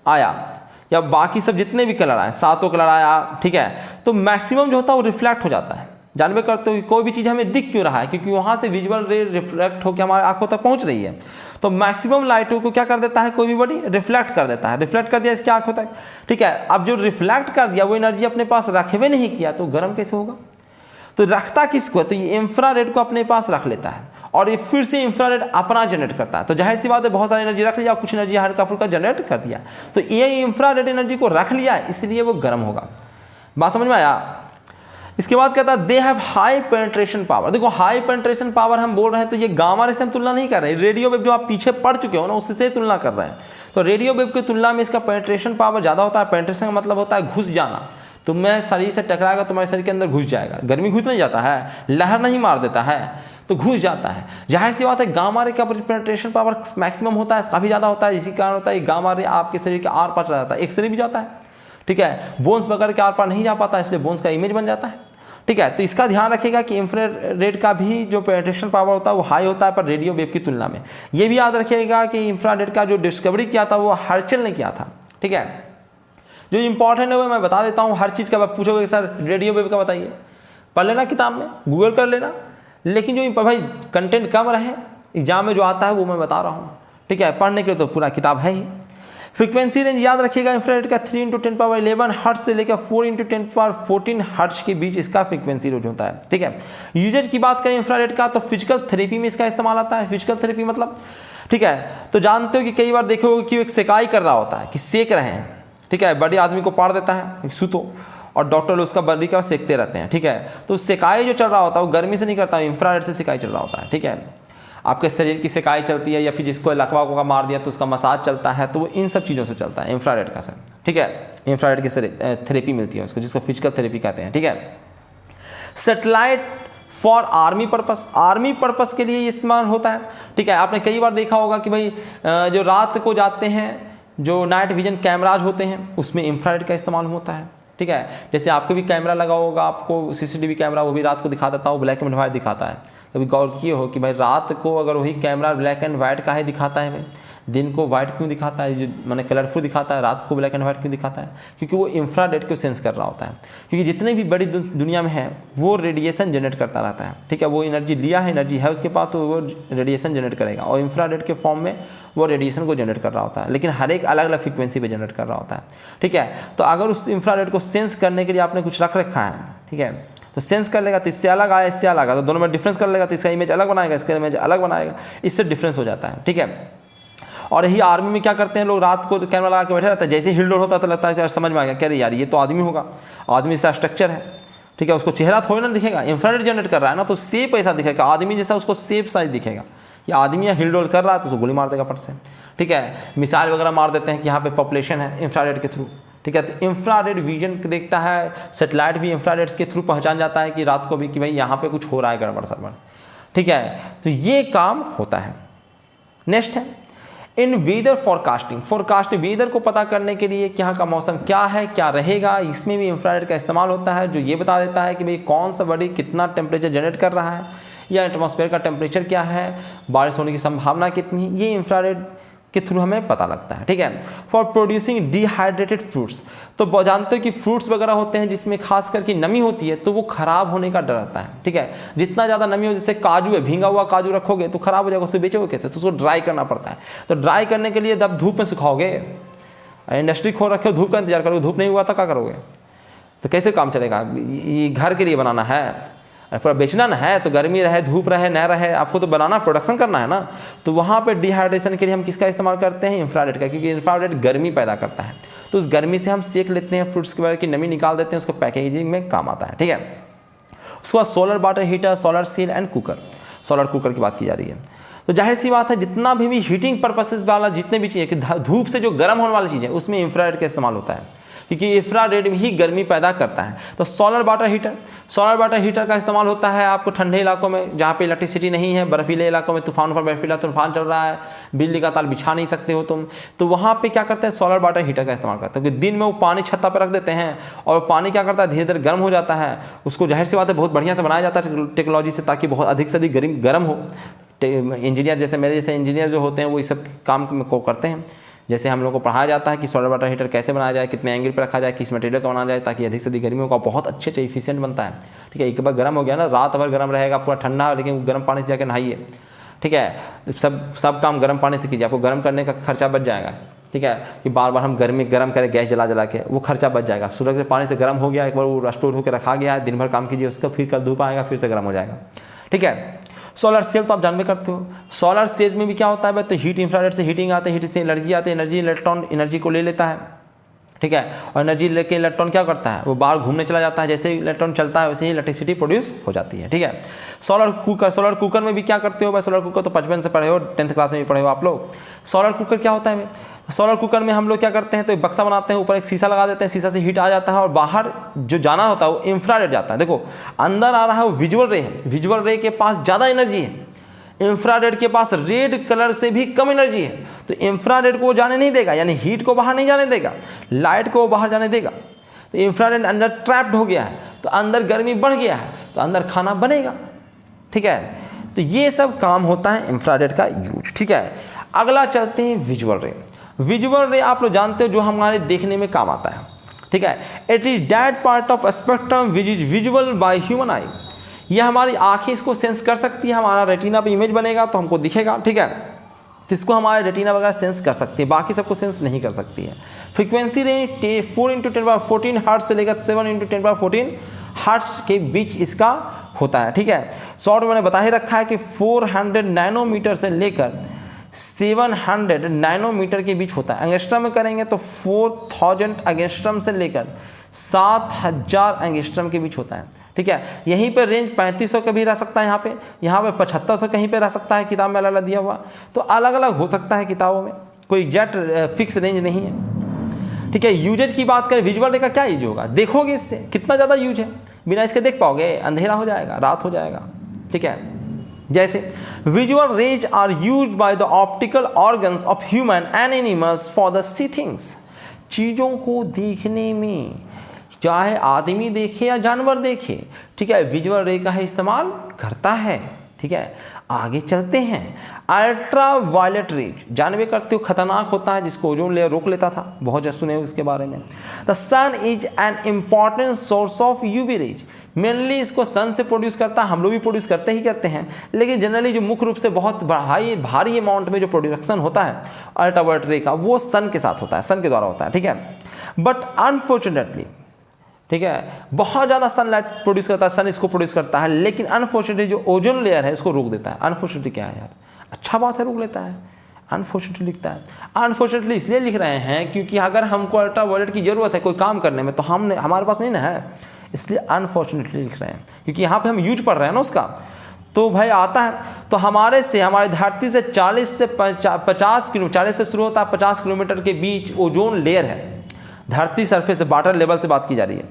आया या बाकी सब जितने भी कलर आए, सातों कलर आया, ठीक है, तो मैक्सिमम जो होता है वो रिफ्लेक्ट हो जाता है। जानवे करते हो कि कोई भी चीज़ हमें दिख क्यों रहा है, क्योंकि वहाँ से विजुअल रे रिफ्लेक्ट होकर हमारे आंखों तक पहुँच रही है। तो मैक्सिमम लाइटों को क्या कर देता है, कोई भी बॉडी रिफ्लेक्ट कर देता है, रिफ्लेक्ट कर दिया इसकी आंखों तक, ठीक है। अब जो रिफ्लेक्ट कर दिया वो एनर्जी अपने पास रखे हुए नहीं किया, तो गर्म कैसे होगा, तो रखता किसको है, तो ये इंफ्रारेड को अपने पास रख लेता है, और ये फिर से इंफ्रारेड अपना जनरेट करता है। तो जाहिर सी बात है बहुत सारी एनर्जी रख लिया, कुछ एनर्जी हल्का फुल्का जनरेट कर दिया, तो ये इंफ्रारेड एनर्जी को रख लिया, इसलिए वो गर्म होगा। बात समझ में आया। इसके बाद कहता है they have high penetration power. देखो हाई पेनिट्रेशन पावर हम बोल रहे हैं तो ये गामा रे से हम तुलना नहीं कर रहे हैं, रेडियो वेव जो आप पीछे पढ़ चुके हो ना उससे तुलना कर रहे हैं। तो रेडियो वेव की तुलना में इसका पेनिट्रेशन पावर ज़्यादा होता है। पेनिट्रेशन का मतलब होता है घुस जाना, तुम्हें शरीर से टकराएगा, तुम्हारे शरीर के अंदर घुस जाएगा। गर्मी घुस नहीं जाता है, लहर नहीं मार देता है, तो घुस जाता है। जाहिर सी बात है गामा रे का पेनिट्रेशन पावर मैक्सिमम होता है, काफ़ी ज़्यादा होता है। इसी कारण होता है गामा रे आपके शरीर के आर पार चला जाता है, एक्सरे भी जाता है, ठीक है, बोन्स वगैरह के आर पार नहीं जा पाता, इसलिए बोन्स का इमेज बन जाता है, ठीक है। तो इसका ध्यान रखिएगा कि इंफ्रारेड का भी जो पेनिट्रेशन पावर होता है वो हाई होता है पर रेडियो वेव की तुलना में। ये भी याद रखिएगा कि इंफ्रारेड का जो डिस्कवरी किया था वो हर्चल ने किया था, ठीक है। जो इंपॉर्टेंट है वो मैं बता देता हूँ, हर चीज़ का पूछोगे सर रेडियो वेव का बताइए, पढ़ लेना किताब में, गूगल कर लेना, लेकिन जो भाई कंटेंट कम रहे एग्जाम में जो आता है वो मैं बता रहा हूँ, ठीक है। पढ़ने के लिए तो पूरा किताब है ही। फ्रीक्वेंसी रेंज याद रखिएगा इंफ्रारेड का 3 × 10⁻11 हर्ट्ज से लेकर 4 × 10⁻14 हर्ट्ज के बीच इसका फ्रीक्वेंसी रेंज होता है, ठीक है। यूजेज की बात करें इंफ्रारेड का तो फिजिकल थेरेपी में इसका इस्तेमाल आता है। फिजिकल थेरेपी मतलब, ठीक है, तो जानते हो कि कई बार देखे होगे कि एक सेकाई कर रहा होता है, कि सेक रहे हैं, ठीक है, बड़े आदमी को पाड़ देता है सुतो, और डॉक्टर लोग उसका बॉडी का सेकते रहते हैं, ठीक है। तो सेकाई जो चल रहा होता है वो गर्मी से नहीं करता, इंफ्रारेड से सेकाई चल रहा होता है, ठीक है। आपके शरीर की सेकाई चलती है, या फिर जिसको लकवा को मार दिया तो उसका मसाज चलता है, तो वो इन सब चीज़ों से चलता है इंफ्रारेड का सर, ठीक है। इंफ्रारेड की थेरेपी मिलती है उसको, जिसको फिजिकल थेरेपी कहते हैं, ठीक है। Satellite for army purpose, army purpose के लिए इस्तेमाल होता है, ठीक है। आपने कई बार देखा होगा कि भाई जो रात को जाते हैं, जो नाइट विजन कैमराज होते हैं उसमें इंफ्रारेड का इस्तेमाल होता है, ठीक है। जैसे आपको भी कैमरा लगा होगा, आपको CCTV कैमरा वो भी रात को दिखा देता है, वो ब्लैक एंड वाइट दिखाता है। कभी गौर किए हो कि भाई रात को अगर वही कैमरा ब्लैक एंड वाइट का ही दिखाता है भाई, दिन को वाइट क्यों दिखाता है, जो मैंने कलरफुल दिखाता है, रात को ब्लैक एंड वाइट क्यों दिखाता है, क्योंकि वो इंफ्रारेड को सेंस कर रहा होता है। क्योंकि जितने भी बड़ी दुनिया में है वो रेडिएशन जनरेट करता रहता है, ठीक है। वो एनर्जी लिया है, एनर्जी है उसके पास, तो वो रेडिएशन जनरेट करेगा और इंफ्रारेड के फॉर्म में वो रेडिएशन को जनरेट कर रहा होता है, लेकिन हर एक अलग अलग फ्रिक्वेंसी पे जनरेट कर रहा होता है, ठीक है। तो अगर उस इंफ्रारेड को सेंस करने के लिए आपने कुछ रख रखा है, ठीक है, तो सेंस कर लेगा, तो इससे अलग आया, इससे अलग आया, तो दोनों में डिफरेंस कर लेगा, तो इसका इमेज अलग बनाएगा, इसका इमेज अलग बनाएगा, इससे डिफरेंस हो जाता है, ठीक है। और यही आर्मी में क्या करते हैं लोग, रात को कैमरा लगा के बैठे रहते हैं, जैसे हिल डोल होता है तो लगता है समझ में आ गया, कह रही यार ये तो आदमी होगा, आदमी जैसा स्ट्रक्चर है, ठीक है, उसको चेहरा थोड़ी ना दिखेगा, इंफ्रारेड जनरेट कर रहा है ना, तो शेप ऐसा दिखेगा, आदमी जैसा उसको शेप साइज दिखेगा। ये आदमी या हिल डोल कर रहा है तो उसको गोली मार देगा पट से, ठीक है। मिसाइल वगैरह मार देते हैं कि यहाँ पे पॉपुलेशन है इंफ्रारेड के थ्रू, ठीक है। तो इंफ्रारेड विजन देखता है, सेटेलाइट भी इंफ्रारेड के थ्रू पहचान जाता है कि रात को भी कि भाई यहाँ पे कुछ हो रहा है गड़बड़ सड़बड़, ठीक है। तो ये काम होता है। नेक्स्ट है इन वेदर फॉरकास्टिंग। फॉरकास्टिंग वेदर को पता करने के लिए यहाँ का मौसम क्या है, क्या रहेगा, इसमें भी इंफ्रारेड का इस्तेमाल होता है, जो ये बता देता है कि भाई कौन सा बॉडी कितना टेम्परेचर जनरेट कर रहा है, या एटमॉस्फेयर का टेम्परेचर क्या है, बारिश होने की संभावना कितनी, ये इंफ्रारेड के थ्रू हमें पता लगता है, ठीक है। फॉर प्रोड्यूसिंग डिहाइड्रेटेड फ्रूट्स, तो जानते हो कि फ्रूट्स वगैरह होते हैं जिसमें खास करके नमी होती है, तो वो खराब होने का डर रहता है, ठीक है। जितना ज़्यादा नमी हो, जैसे काजू है, भींगा हुआ काजू रखोगे तो खराब हो जाएगा, उसको बेचोगे कैसे, तो उसको ड्राई करना पड़ता है। तो ड्राई करने के लिए जब धूप में सुखाओगे, इंडस्ट्री खोल रखे हो, धूप का इंतजार करोगे, धूप नहीं हुआ तो क्या करोगे, तो कैसे काम चलेगा। ये घर के लिए बनाना है, पूरा बेचना ना है, तो गर्मी रहे, धूप रहे, न रहे, आपको तो बनाना, प्रोडक्शन करना है ना। तो वहाँ पे डिहाइड्रेशन के लिए हम किसका इस्तेमाल करते हैं, इंफ्रारेड का, क्योंकि इंफ्रारेड गर्मी पैदा करता है। तो उस गर्मी से हम सेक लेते हैं, फ्रूट्स के बारे की नमी निकाल देते हैं, उसको पैकेजिंग में काम आता है, ठीक है। उसके बाद solar water heater, solar seal and cooker. Solar cooker की बात की जा रही है, तो जाहिर सी बात है जितना भी हीटिंग पर्पसेस वाला जितने भी चीज़ें कि धूप से जो गर्म होने वाली चीज़ें, उसमें इंफ्रारेड का इस्तेमाल होता है, क्योंकि इंफ्रारेड ही गर्मी पैदा करता है। तो solar water heater, solar water heater का इस्तेमाल होता है आपको ठंडे इलाकों में, जहाँ पे इलेक्ट्रिसिटी नहीं है, बर्फीले इलाकों में, तूफान पर बर्फीला तूफान चल रहा है, बिजली का तार बिछा नहीं सकते हो तुम, तो वहाँ पे क्या करते हैं, सोलर वाटर हीटर का इस्तेमाल करते हैं। क्योंकि दिन में वो पानी छत्ता पर रख देते हैं और पानी क्या करता है, धीरे धीरे गर्म हो जाता है, उसको जाहिर सी बात है बहुत बढ़िया से बनाया जाता है टेक्नोलॉजी से, ताकि बहुत अधिक से अधिक गर्म हो। इंजीनियर जैसे मेरे जैसे इंजीनियर जो होते हैं वो इस सब काम को करते हैं। जैसे हम लोग को पढ़ाया जाता है कि सोलर वाटर हीटर कैसे बनाया जाए, कितने एंगल पर रखा जाए, किस मटेरियल का बनाया जाए, ताकि अधिक से अधिक गर्मियों का बहुत अच्छे से इफिशिएंट बनता है, ठीक है। एक बार गर्म हो गया ना, रात भर गर्म रहेगा, पूरा ठंडा, लेकिन गर्म पानी से जाकर नहाइए, ठीक है। सब काम गर्म पानी से कीजिए, आपको गर्म करने का खर्चा बच जाएगा, ठीक है। कि बार बार हम गर्म करें गैस जला के, वो खर्चा बच जाएगा। सूरज के पानी से गर्म हो गया, एक बार वो स्टोर होकर रखा गया है, दिन भर काम कीजिए उसका, फिर कल धूप आएगा, फिर से गर्म हो जाएगा, ठीक है। सोलर सेल तो आप जानते करते हो, सोलर सेल में भी क्या होता है भाई, तो हीट इंफ्रारेड से हीटिंग आते हैं, हीट से एनर्जी आती है, एनर्जी इलेक्ट्रॉन एनर्जी को ले लेता है, ठीक है। और एनर्जी लेके इलेक्ट्रॉन क्या करता है, वो बाहर घूमने चला जाता है, जैसे ही इलेक्ट्रॉन चलता है वैसे ही इलेक्ट्रिसिटी प्रोड्यूस हो जाती है, ठीक है। सोलर कुकर में भी क्या करते हो भाई, सोलर कुकर तो 55 से पढ़े हो, 10th क्लास में भी पढ़े हो आप लोग। सोलर कुकर क्या होता है, सोलर कुकर में हम लोग क्या करते हैं, तो एक बक्सा बनाते हैं, ऊपर एक शीशा लगा देते हैं, शीशा से हीट आ जाता है और बाहर जो जाना होता है वो इंफ्रारेड जाता है। देखो अंदर आ रहा है वो विजुअल रे है, विजुअल रे के पास ज़्यादा एनर्जी है, इंफ्रारेड के पास रेड कलर से भी कम एनर्जी है, तो इंफ्रारेड को जाने नहीं देगा, यानी हीट को बाहर नहीं जाने देगा, लाइट को बाहर जाने देगा। तो इंफ्रारेड अंदर ट्रैप्ड हो गया है, तो अंदर गर्मी बढ़ गया है, तो अंदर खाना बनेगा, ठीक है। तो ये सब काम होता है इंफ्रारेड का यूज, ठीक है। अगला चलते हैं विजुअल रे। विजुअल रे आप लोग जानते हो जो हमारे देखने में काम आता है, ठीक है। It is that part of spectrum which is visual by human आई। यह हमारी आंखें इसको सेंस कर सकती है, हमारा रेटिना पे इमेज बनेगा तो हमको दिखेगा, ठीक है। तो इसको हमारे रेटिना वगैरह सेंस कर सकती है, बाकी सबको सेंस नहीं कर सकती है। फ्रीक्वेंसी रेंज 4 × 10⁻14 हर्ट्ज से लेकर 7 × 10⁻14 हर्ट्ज के बीच इसका होता है, ठीक है। शॉर्ट मैंने बता ही रखा है कि 400 नैनोमीटर से लेकर 700 नैनोमीटर के बीच होता है। एंगस्ट्रम में करेंगे तो 4000 एंगस्ट्रम से लेकर 7000 एंगस्ट्रम के बीच होता है, ठीक है। यहीं पर रेंज 3500 का भी रह सकता है, यहाँ पे 7500 कहीं पे रह सकता है, किताब में अलग अलग दिया हुआ, तो अलग अलग हो सकता है किताबों में, कोई एग्जैक्ट फिक्स रेंज नहीं है, ठीक है। यूजेज की बात करें, विजुअल रे का क्या यूज होगा, देखोगे इससे कितना ज़्यादा यूज है, बिना इसके देख पाओगे, अंधेरा हो जाएगा, रात हो जाएगा, ठीक है। जैसे visual rays are used by the optical organs of human and animals for the see things. चीज़ों को देखने में, चाहे आदमी देखे या जानवर देखे, ठीक है, विजुअल रे का ही इस्तेमाल करता है, ठीक है। आगे चलते हैं। अल्ट्रा वायलेट रेज जानवे करते हो खतरनाक होता है, जिसको ओजोन लेयर रोक लेता था, बहुत जगह सुने हो इसके बारे में। The sun is an important source of UV rays, mainly इसको सन से प्रोड्यूस करता है, हम लोग भी प्रोड्यूस करते ही करते हैं, लेकिन जनरली जो मुख्य रूप से बहुत भारी अमाउंट में जो प्रोडक्शन होता है अल्ट्रा वायलेट रे का, वो सन के साथ होता है, सन के द्वारा होता है, ठीक है। बट अनफॉर्चुनेटली, ठीक है, बहुत ज़्यादा सनलाइट प्रोड्यूस करता है, सन इसको प्रोड्यूस करता है, लेकिन अनफॉर्चुनेटली जो ओजोन लेयर है इसको रोक देता है। अनफॉर्चुनेटली क्या है यार, अच्छा बात है रोक लेता है, अनफॉर्चुनेटली लिखता है। अनफॉर्चुनेटली इसलिए लिख रहे हैं क्योंकि अगर हमको अल्ट्रा वायलेट की ज़रूरत है कोई काम करने में, तो हमारे पास नहीं ना है, इसलिए अनफॉर्चुनेटली लिख रहे हैं, क्योंकि यहाँ पे हम यूज पढ़ रहे हैं ना उसका, तो भाई आता है। तो हमारे धरती से 40 से 50 किलोमीटर, 40 से शुरू होता है 50 किलोमीटर के बीच ओजोन लेयर है, धरती सरफेस से, वाटर लेवल से बात की जा रही है,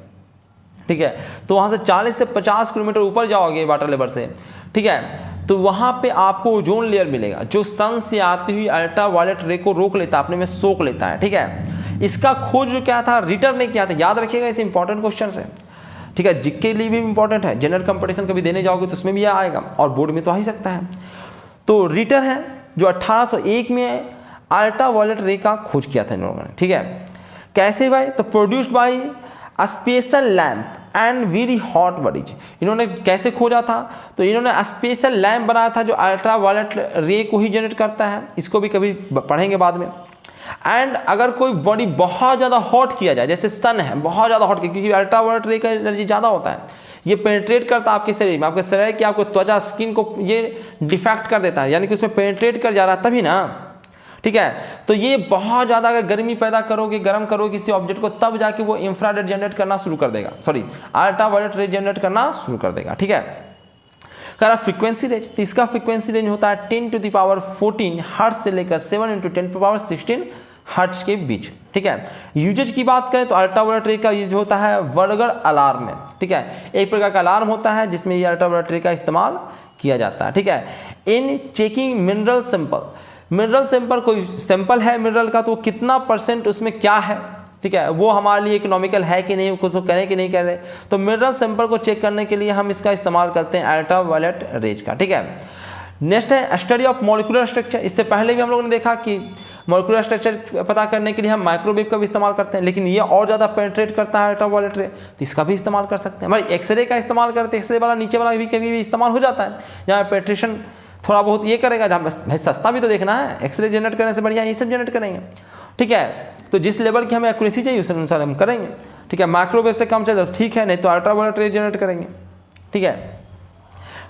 ठीक है। तो वहाँ से 40 से 50 किलोमीटर ऊपर जाओगे वाटर लेवल से, ठीक है, तो वहाँ पे आपको ओजोन लेयर मिलेगा जो सन से आती हुई अल्ट्रा वायलेट रे को रोक लेता है, अपने में सोख लेता है, ठीक है। इसका खोज जो क्या था, रिटर ने किया था, याद रखिएगा, इसे इंपॉर्टेंट क्वेश्चन है, ठीक है, जिक के लिए भी इंपॉर्टेंट है, जनरल कंपटीशन कभी देने जाओगे तो उसमें भी आएगा, और बोर्ड में तो आ ही सकता है। तो रिटर है जो 1801 में अल्ट्रा वायलेट रे का खोज किया था इन लोगों ने, ठीक है। कैसे भाई, तो produced by a special lamp and very hot bodies, इन्होंने कैसे खोजा था, तो इन्होंने स्पेशल लैम्प बनाया था जो अल्ट्रा वायलेट रे को ही जनरेट करता है, इसको भी कभी पढ़ेंगे बाद में। एंड अगर कोई बॉडी बहुत ज़्यादा हॉट किया जाए, जैसे सन है बहुत ज़्यादा हॉट, क्योंकि अल्ट्रा वायलेट रे का एनर्जी ज़्यादा होता है, ये पेनिट्रेट करता है आपके शरीर में, आपके शरीर की आपको त्वचा स्किन को ये डिफेक्ट कर देता है, यानी कि उसमें पेनिट्रेट कर जा रहा है तभी ना, ठीक है। तो ये बहुत ज़्यादा अगर गर्मी पैदा करोगे, गर्म करोगे किसी ऑब्जेक्ट को, तब जाके वो इंफ्रारेड जनरेट करना शुरू कर देगा, सॉरी अल्ट्रा वायलेट रे जनरेट करना शुरू कर देगा, ठीक है। कह फ्रीक्वेंसी रेंज, तो इसका फ्रीक्वेंसी रेंज होता है 10⁻14 हर्ट्ज से लेकर 7 × 10⁻16 हर्ट्ज के बीच, ठीक है। यूजेज की बात करें तो अल्ट्रा वायलेट रे का यूज होता है बर्गर अलार्म में, ठीक है, एक प्रकार का अलार्म होता है जिसमें ये अल्ट्रा वायलेट रे का इस्तेमाल किया जाता है, ठीक है। इन checking mineral sample, mineral sample, कोई सैंपल है मिनरल का, तो कितना % उसमें क्या है, ठीक है, वो हमारे लिए इकोनॉमिकल है कि नहीं, कुछ करें कि नहीं कर रहे, तो मिनरल सैंपल को चेक करने के लिए हम इसका इस्तेमाल करते हैं अल्ट्रा वायलेट रेज का, ठीक है। नेक्स्ट है स्टडी ऑफ मॉलिक्यूलर स्ट्रक्चर, इससे पहले भी हम लोगों ने देखा कि मॉलिक्यूलर स्ट्रक्चर पता करने के लिए हम माइक्रोवेव का भी इस्तेमाल करते हैं, लेकिन ये और ज़्यादा पेनिट्रेट करता है अल्ट्रा वायलेट रे, तो इसका भी इस्तेमाल कर सकते हैं। भाई एक्सरे का इस्तेमाल करते हैं, एक्सरे वाला नीचे वाला भी कभी भी इस्तेमाल हो जाता है, जहाँ पेनिट्रेशन थोड़ा बहुत ये करेगा, जहाँ भाई सस्ता भी तो देखना है, एक्सरे जनरेट करने से बढ़िया ये सब जनरेट करेंगे, ठीक है। तो जिस लेवल की हमें एक्यूरेसी चाहिए उस अनुसार हम करेंगे, ठीक है। माइक्रोवेव से कम चले तो ठीक है, नहीं तो अल्ट्रा वायलेट रे जनरेट करेंगे, ठीक है।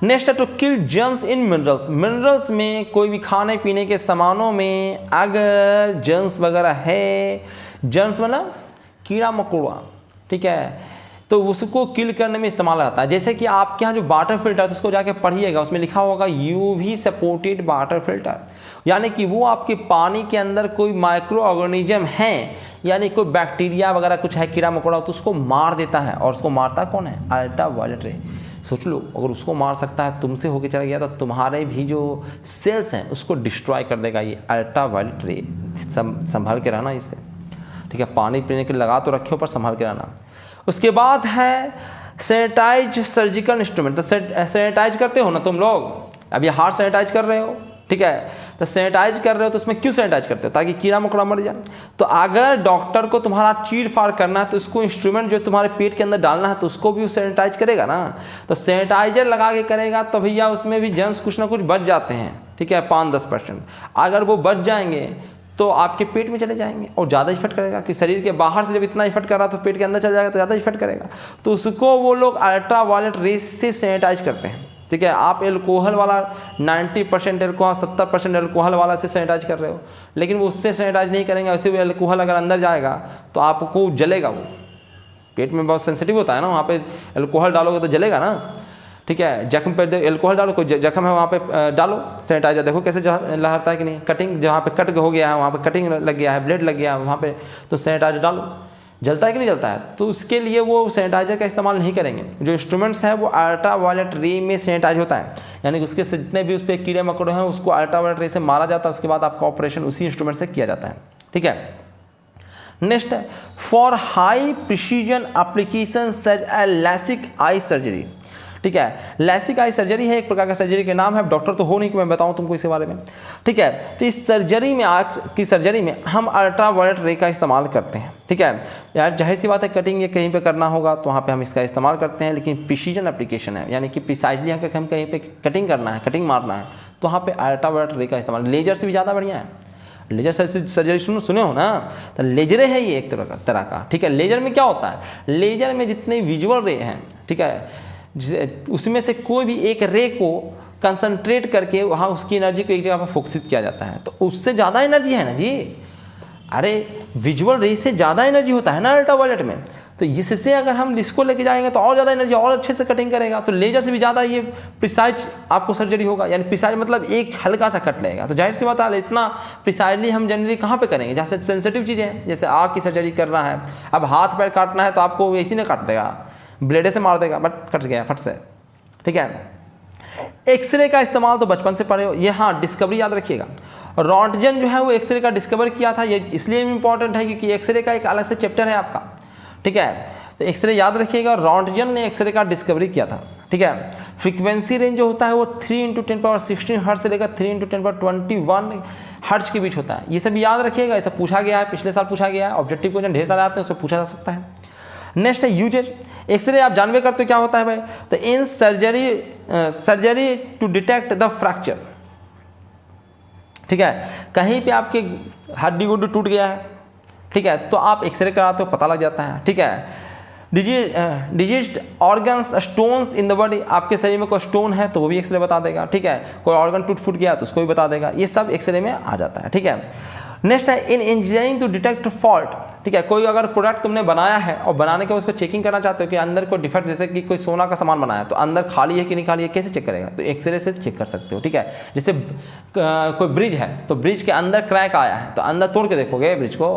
नेक्स्ट है to kill germs in minerals, minerals में कोई भी खाने पीने के सामानों में अगर जर्म्स वगैरह है, जर्म्स मतलब कीड़ा मकोड़ा, ठीक है, तो उसको किल करने में इस्तेमाल आता है। जैसे कि आपके यहाँ जो वाटर फिल्टर, तो उसको जाके पढ़िएगा, उसमें लिखा होगा यूवी सपोर्टेड वाटर फिल्टर, यानी कि वो आपके पानी के अंदर कोई माइक्रो ऑर्गेनिज्म है, यानी कोई बैक्टीरिया वगैरह कुछ है, कीड़ा मकोड़ा, तो उसको मार देता है, और उसको मारता कौन है, अल्ट्रा वायलेट रे। सोच लो, अगर उसको मार सकता है, तुमसे होके चला गया, तो तुम्हारे भी जो सेल्स हैं उसको डिस्ट्रॉय कर देगा ये अल्ट्रा वायलेट रे। संभाल के रहना इससे, ठीक है, पानी पीने के लगा तो रखे हो, पर संभाल के रहना। उसके बाद है सैनिटाइज सर्जिकल इंस्ट्रूमेंट, तो सैनिटाइज करते हो ना तुम लोग, अब ये हाथ सैनिटाइज कर रहे हो, ठीक है, तो सैनिटाइज कर रहे हो, तो उसमें क्यों सैनिटाइज करते हो, ताकि कीड़ा मकोड़ा मर जाए। तो अगर डॉक्टर को तुम्हारा चीर फाड़ करना है, तो उसको इंस्ट्रूमेंट जो तुम्हारे पेट के अंदर डालना है, तो उसको भी सैनिटाइज करेगा ना, तो सैनिटाइजर लगा के करेगा, तो भैया उसमें भी जर्म्स कुछ ना कुछ बच जाते हैं, ठीक है, 5-10%। अगर वो बच जाएंगे तो आपके पेट में चले जाएंगे और ज़्यादा इफेक्ट करेगा, कि शरीर के बाहर से जब इतना इफेक्ट कर रहा तो पेट के अंदर चल जाएगा तो ज़्यादा इफेक्ट करेगा, तो उसको वो लोग अल्ट्रा वायलेट रेस से सैनिटाइज करते हैं, ठीक है। आप एल्कोहल वाला 90% एल्कोहल, 70% एल्कोहल वाला से सैनिटाइज कर रहे हो, लेकिन वो उससे सैनिटाइज नहीं करेंगे, वैसे भी एल्कोहल अगर अंदर जाएगा तो आपको जलेगा, वो पेट में बहुत सेंसिटिव होता है ना, वहाँ पे एल्कोहल डालोगे तो जलेगा ना, ठीक है। जख्म पे एल्कोहल डालो, कोई जख्म है वहाँ पे डालो सैनिटाइजर, देखो कैसे लहरता है कि नहीं। कटिंग जहाँ पे कट हो गया है, वहाँ पे कटिंग लग गया है, ब्लेड लग गया है वहाँ पे, तो सैनिटाइजर डालो, जलता है कि नहीं जलता है। तो उसके लिए वो सैनिटाइजर का इस्तेमाल नहीं करेंगे, जो इंस्ट्रूमेंट्स है वो अल्ट्रा वायलेट रे में सैनिटाइज होता है, यानी कि उसके जितने भी उस पर कीड़े मकोड़े हैं उसको अल्ट्रा वायलेट रे से मारा जाता है, उसके बाद आपका ऑपरेशन उसी इंस्ट्रूमेंट से किया जाता है, ठीक है। नेक्स्ट है for high precision application such A LASIK eye surgery, ठीक है। लैसिक आई सर्जरी है, एक प्रकार का सर्जरी के नाम है, डॉक्टर तो हो नहीं कि मैं बताऊं तुमको इसके बारे में, ठीक है। तो इस सर्जरी में, आज की सर्जरी में हम अल्ट्रावायलेट रे का इस्तेमाल करते हैं, ठीक है। यार जाहिर सी बात है, कटिंग ये कहीं पे करना होगा तो वहाँ पे हम इसका इस्तेमाल करते हैं, लेकिन प्रिसीजन एप्लीकेशन है, यानी कि प्रिसाइजली अगर हम कहीं पे कटिंग करना है, कटिंग मारना है, तो वहाँ पे अल्ट्रावायलेट रे का इस्तेमाल, लेजर से भी ज़्यादा बढ़िया है। लेजर सर्जरी सुने हो ना, तो लेजरे है ये एक तरह का, ठीक है। लेजर में क्या होता है, लेजर में जितने विजुअल रे हैं, ठीक है, उसमें से कोई भी एक रे को कंसंट्रेट करके वहाँ उसकी एनर्जी को एक जगह पर फोकसित किया जाता है, तो उससे ज़्यादा एनर्जी है ना जी। अरे विजुअल रे से ज़्यादा एनर्जी होता है ना अल्ट्रावायलेट में, तो इससे अगर हम इसको लेके जाएंगे तो और ज़्यादा एनर्जी, और अच्छे से कटिंग करेगा। तो लेजर से भी ज़्यादा ये प्रिसाइज आपको सर्जरी होगा, यानी प्रिसाइज मतलब एक हल्का सा कट लेगा। तो जाहिर सी बात है, इतना प्रिसाइजली हम जनरली कहाँ पे करेंगे, जैसे सेंसिटिव चीज़ें हैं, जैसे आँख की सर्जरी करना है, अब हाथ पैर काटना है तो आपको इसी ने काट देगा, ब्लेडे से मार देगा, बट कट गया फट से, ठीक है। एक्सरे का इस्तेमाल तो बचपन से पढ़े हो ये, हाँ डिस्कवरी याद रखिएगा। रॉन्टजन जो है वो एक्सरे का डिस्कवर किया था, ये इसलिए इंपॉर्टेंट है क्योंकि एक्सरे का एक अलग से चैप्टर है आपका, ठीक है। तो एक्सरे याद रखिएगा, रॉन्टजन ने एक्सरे का डिस्कवरी किया था, ठीक है। फ्रीक्वेंसी रेंज जो होता है वो 3 × 10⁻16 हर्ट्ज से लेकर 3 × 10⁻21 हर्ट्ज के बीच होता है। ये सब याद रखिएगा, इसे पूछा गया है, पिछले साल पूछा गया है, ऑब्जेक्टिव क्वेश्चन ढेर सारे आते हैं, उसमें पूछा जा सकता है। नेक्स्ट है यूजेज। एक्सरे आप जानवे करते हो क्या होता है भाई, तो in surgery to detect the fracture, ठीक है। कहीं पे आपके हड्डी गुड्डी टूट गया है, ठीक है, तो आप एक्सरे कराते हो, पता लग जाता है, ठीक है। Diseased organs, stones in the body, आपके शरीर में कोई स्टोन है तो वो भी एक्सरे बता देगा, ठीक है। कोई ऑर्गन टूट फूट गया तो उसको भी बता देगा, ये सब एक्सरे में आ जाता है, ठीक है। नेक्स्ट है in engineering to detect fault, ठीक है। कोई अगर प्रोडक्ट तुमने बनाया है और बनाने के बाद उसको चेकिंग करना चाहते हो कि अंदर कोई डिफेक्ट, जैसे कि कोई सोना का सामान बनाया तो अंदर खाली है कि नहीं खाली है, कैसे चेक करेगा, तो एक्सरे से चेक कर सकते हो, ठीक है। जैसे कोई ब्रिज है तो ब्रिज के अंदर क्रैक आया है तो अंदर तोड़ के देखोगे ब्रिज को,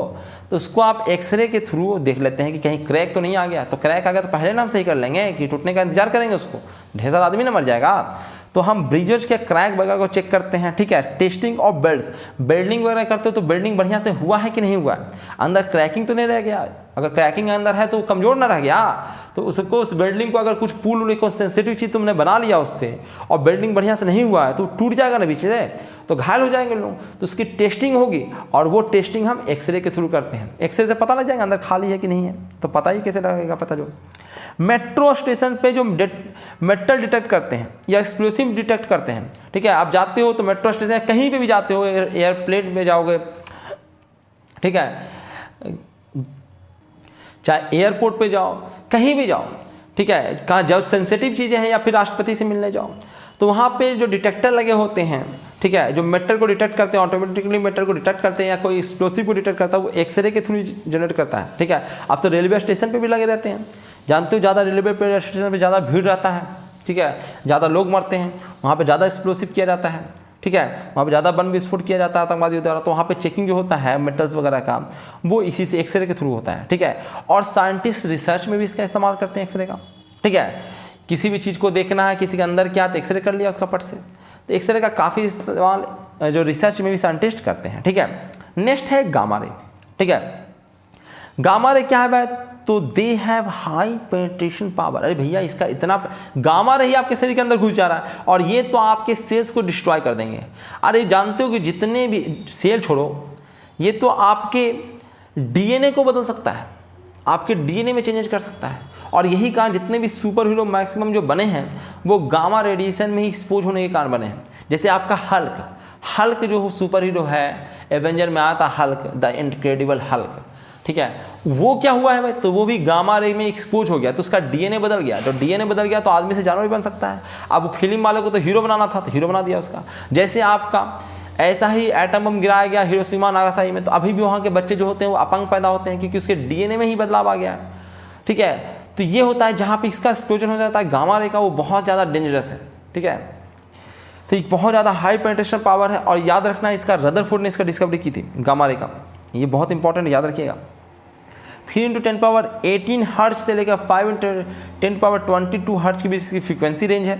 तो उसको आप एक्सरे के थ्रू देख लेते हैं कि कहीं क्रैक तो नहीं आ गया, तो क्रैक आ गया तो पहले ना हम सही कर लेंगे कि टूटने का इंतजार करेंगे, उसको ढेर सारा आदमी ना मर जाएगा। तो हम ब्रिजेज के क्रैक वगैरह को चेक करते हैं, ठीक है। टेस्टिंग ऑफ बेल्ट्स, बेल्डिंग वगैरह करते हो तो बेल्डिंग बढ़िया से हुआ है कि नहीं हुआ, अंदर क्रैकिंग तो नहीं रह गया, अगर क्रैकिंग अंदर है तो कमजोर ना रह गया, तो उसको उस बेल्डिंग को अगर कुछ पुल को सेंसिटिव चीज़ तुमने बना लिया उससे और बेल्डिंग बढ़िया से नहीं हुआ है तो टूट जाएगा ना बीच में, तो घायल हो जाएंगे लोग, तो उसकी टेस्टिंग होगी और वो टेस्टिंग हम एक्सरे के थ्रू करते हैं। एक्सरे से पता लग जाएगा अंदर खाली है कि नहीं है, तो पता ही कैसे लगेगा पता। जो मेट्रो स्टेशन पे जो मेटल डिटेक्ट करते हैं या एक्सप्लोसिव डिटेक्ट करते हैं, ठीक है। आप जाते हो तो मेट्रो स्टेशन कहीं पे भी जाते हो, एयरप्लेन में जाओगे, ठीक है, चाहे एयरपोर्ट पे जाओ, कहीं भी जाओ, ठीक है, कहाँ जब सेंसिटिव चीज़ें हैं या फिर राष्ट्रपति से मिलने जाओ, तो वहाँ पे जो डिटेक्टर लगे होते हैं, ठीक है, जो मेटल को डिटेक्ट करते हैं, ऑटोमेटिकली मेटल को डिटेक्ट करते हैं, या कोई एक्सप्लोसिव को डिटेक्ट करता है वो एक्सरे के थ्रू जनरेट करता है, ठीक है। अब तो रेलवे स्टेशन पे भी लगे रहते हैं, जानते हो, ज़्यादा रेलवे पे स्टेशन पे ज़्यादा भीड़ रहता है, ठीक है, ज़्यादा लोग मरते हैं, वहाँ पे ज़्यादा एक्सप्लोसिव किया जाता है, ठीक है, वहाँ पे ज़्यादा बम विस्फोट किया जाता है आतंकवादियों द्वारा, तो वहाँ पे चेकिंग जो होता है मेटल्स वगैरह का वो इसी से एक्सरे के थ्रू होता है, ठीक है। और साइंटिस्ट रिसर्च में भी इसका इस्तेमाल करते हैं एक्सरे का, ठीक है। किसी भी चीज़ को देखना है, किसी के अंदर क्या, तो एक्सरे कर लिया उसका पट से, तो एक्सरे का काफ़ी इस्तेमाल जो रिसर्च में भी साइंटिस्ट करते हैं, ठीक है। नेक्स्ट है गामा रे, ठीक है। गामा रे क्या है भाई, तो they have high penetration power. अरे भैया इसका इतना गामा रे ही आपके शरीर के अंदर घुस जा रहा है और ये तो आपके सेल्स को डिस्ट्रॉय कर देंगे। अरे जानते हो कि जितने भी सेल छोड़ो, ये तो आपके डीएनए को बदल सकता है, आपके डीएनए में चेंजेस कर सकता है। और यही कारण जितने भी सुपर हीरो मैक्सिमम जो बने हैं वो गामा रेडिएशन में ही एक्सपोज होने के कारण बने हैं। जैसे आपका हल्क जो सुपर हीरो है, एवेंजर में आया था हल्क, द इनक्रेडिबल हल्क, ठीक है, वो क्या हुआ है भाई, तो वो भी गामा रे में एक्सपोज हो गया, तो उसका डीएनए बदल गया। तो डीएनए बदल गया तो आदमी से जानवर भी बन सकता है। अब फिल्म वाले को तो हीरो बनाना था तो हीरो बना दिया उसका। जैसे आपका ऐसा ही एटम बम गिराया गया हिरोशिमा नागासाकी में, तो अभी भी वहाँ के बच्चे जो होते हैं वो अपंग पैदा होते हैं क्योंकि उसके डीएनए में ही बदलाव आ गया है, ठीक है। तो ये होता है जहाँ पे इसका एक्सप्लोजन हो जाता है गामा रे का, वो बहुत ज़्यादा डेंजरस है, ठीक है। तो ये बहुत ज़्यादा हाई पेनिट्रेशन पावर है। और याद रखना इसका रदरफोर्ड ने इसका डिस्कवरी की थी गामा रे का, ये बहुत इंपॉर्टेंट याद रखिएगा। 3 × 10⁻18 हर्ट्ज से लेकर 5 × 10⁻22 हर्ट्ज के बीच की फ्रीक्वेंसी रेंज है,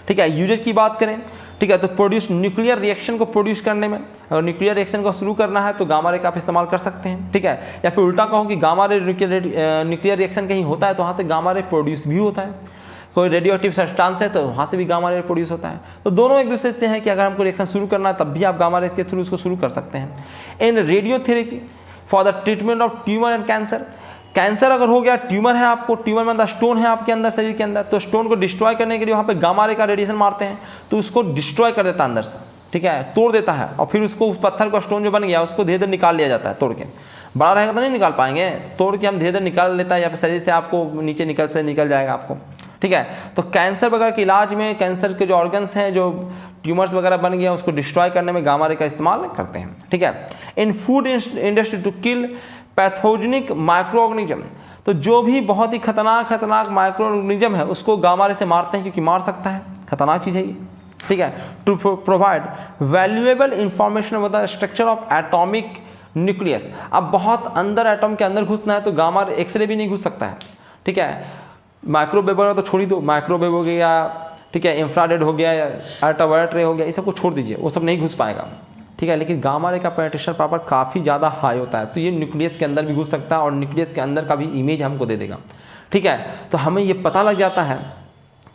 ठीक है। यूजेज की बात करें, ठीक है, तो प्रोड्यूस न्यूक्लियर रिएक्शन को प्रोड्यूस करने में, अगर न्यूक्लियर रिएक्शन को शुरू करना है तो गामा रे का आप इस्तेमाल कर सकते हैं, ठीक है। या फिर उल्टा कहो कि गामा रे न्यूक्लियर रिएक्शन कहीं होता है तो वहाँ से गामा रे प्रोड्यूस भी होता है। कोई रेडियो एक्टिव सब्सटेंस है तो वहाँ से भी गामा रे प्रोड्यूस होता है। तो दोनों एक दूसरे से हैं कि अगर हमको रिएक्शन शुरू करना है तब भी आप गामा रे के थ्रू उसको शुरू कर सकते हैं। In radiotherapy for the treatment of tumour and cancer, cancer अगर हो गया, ट्यूमर है आपको, ट्यूमर में स्टोन है आपके अंदर शरीर के अंदर, तो स्टोन को डिस्ट्रॉय करने के लिए वहाँ पे गामा रे का रेडिएशन मारते हैं तो उसको डिस्ट्रॉय कर देता है अंदर से, ठीक है, तोड़ देता है और फिर उसको उस पत्थर का स्टोन जो बन गया उसको धीरे धीरे निकाल लिया जाता है तोड़ के। बड़ा रहेगा तो नहीं निकाल पाएंगे, तोड़ के हम धीरे धीरे निकाल लेता है या फिर शरीर से आपको नीचे निकल जाएगा आपको, ठीक है। तो कैंसर वगैरह के इलाज में कैंसर के जो ऑर्गन्स हैं, जो ट्यूमर्स वगैरह बन गया उसको डिस्ट्रॉय करने में गामा रे का इस्तेमाल करते हैं, ठीक है। In food industry to kill pathogenic micro organism, तो जो भी बहुत ही खतरनाक माइक्रो ऑर्गेनिज्म है उसको गामा रे से मारते हैं क्योंकि मार सकता है, खतरनाक चीज़ है ये, ठीक है। To provide valuable information about the structure of atomic nucleus, अब बहुत अंदर एटॉम के अंदर घुसना है तो गामा एक्सरे भी नहीं घुस सकता है, ठीक है। माइक्रोवेव तो छोड़ ही दो, माइक्रोवेव हो गया, ठीक है, इंफ्रारेड हो गया, अल्ट्रावायलेट रे हो गया, ये सब को छोड़ दीजिए, वो सब नहीं घुस पाएगा, ठीक है। लेकिन गामा रे का पेनिट्रेशन पावर काफ़ी ज़्यादा हाई होता है तो ये न्यूक्लियस के अंदर भी घुस सकता है और न्यूक्लियस के अंदर का भी इमेज हमको दे देगा, ठीक है। तो हमें ये पता लग जाता है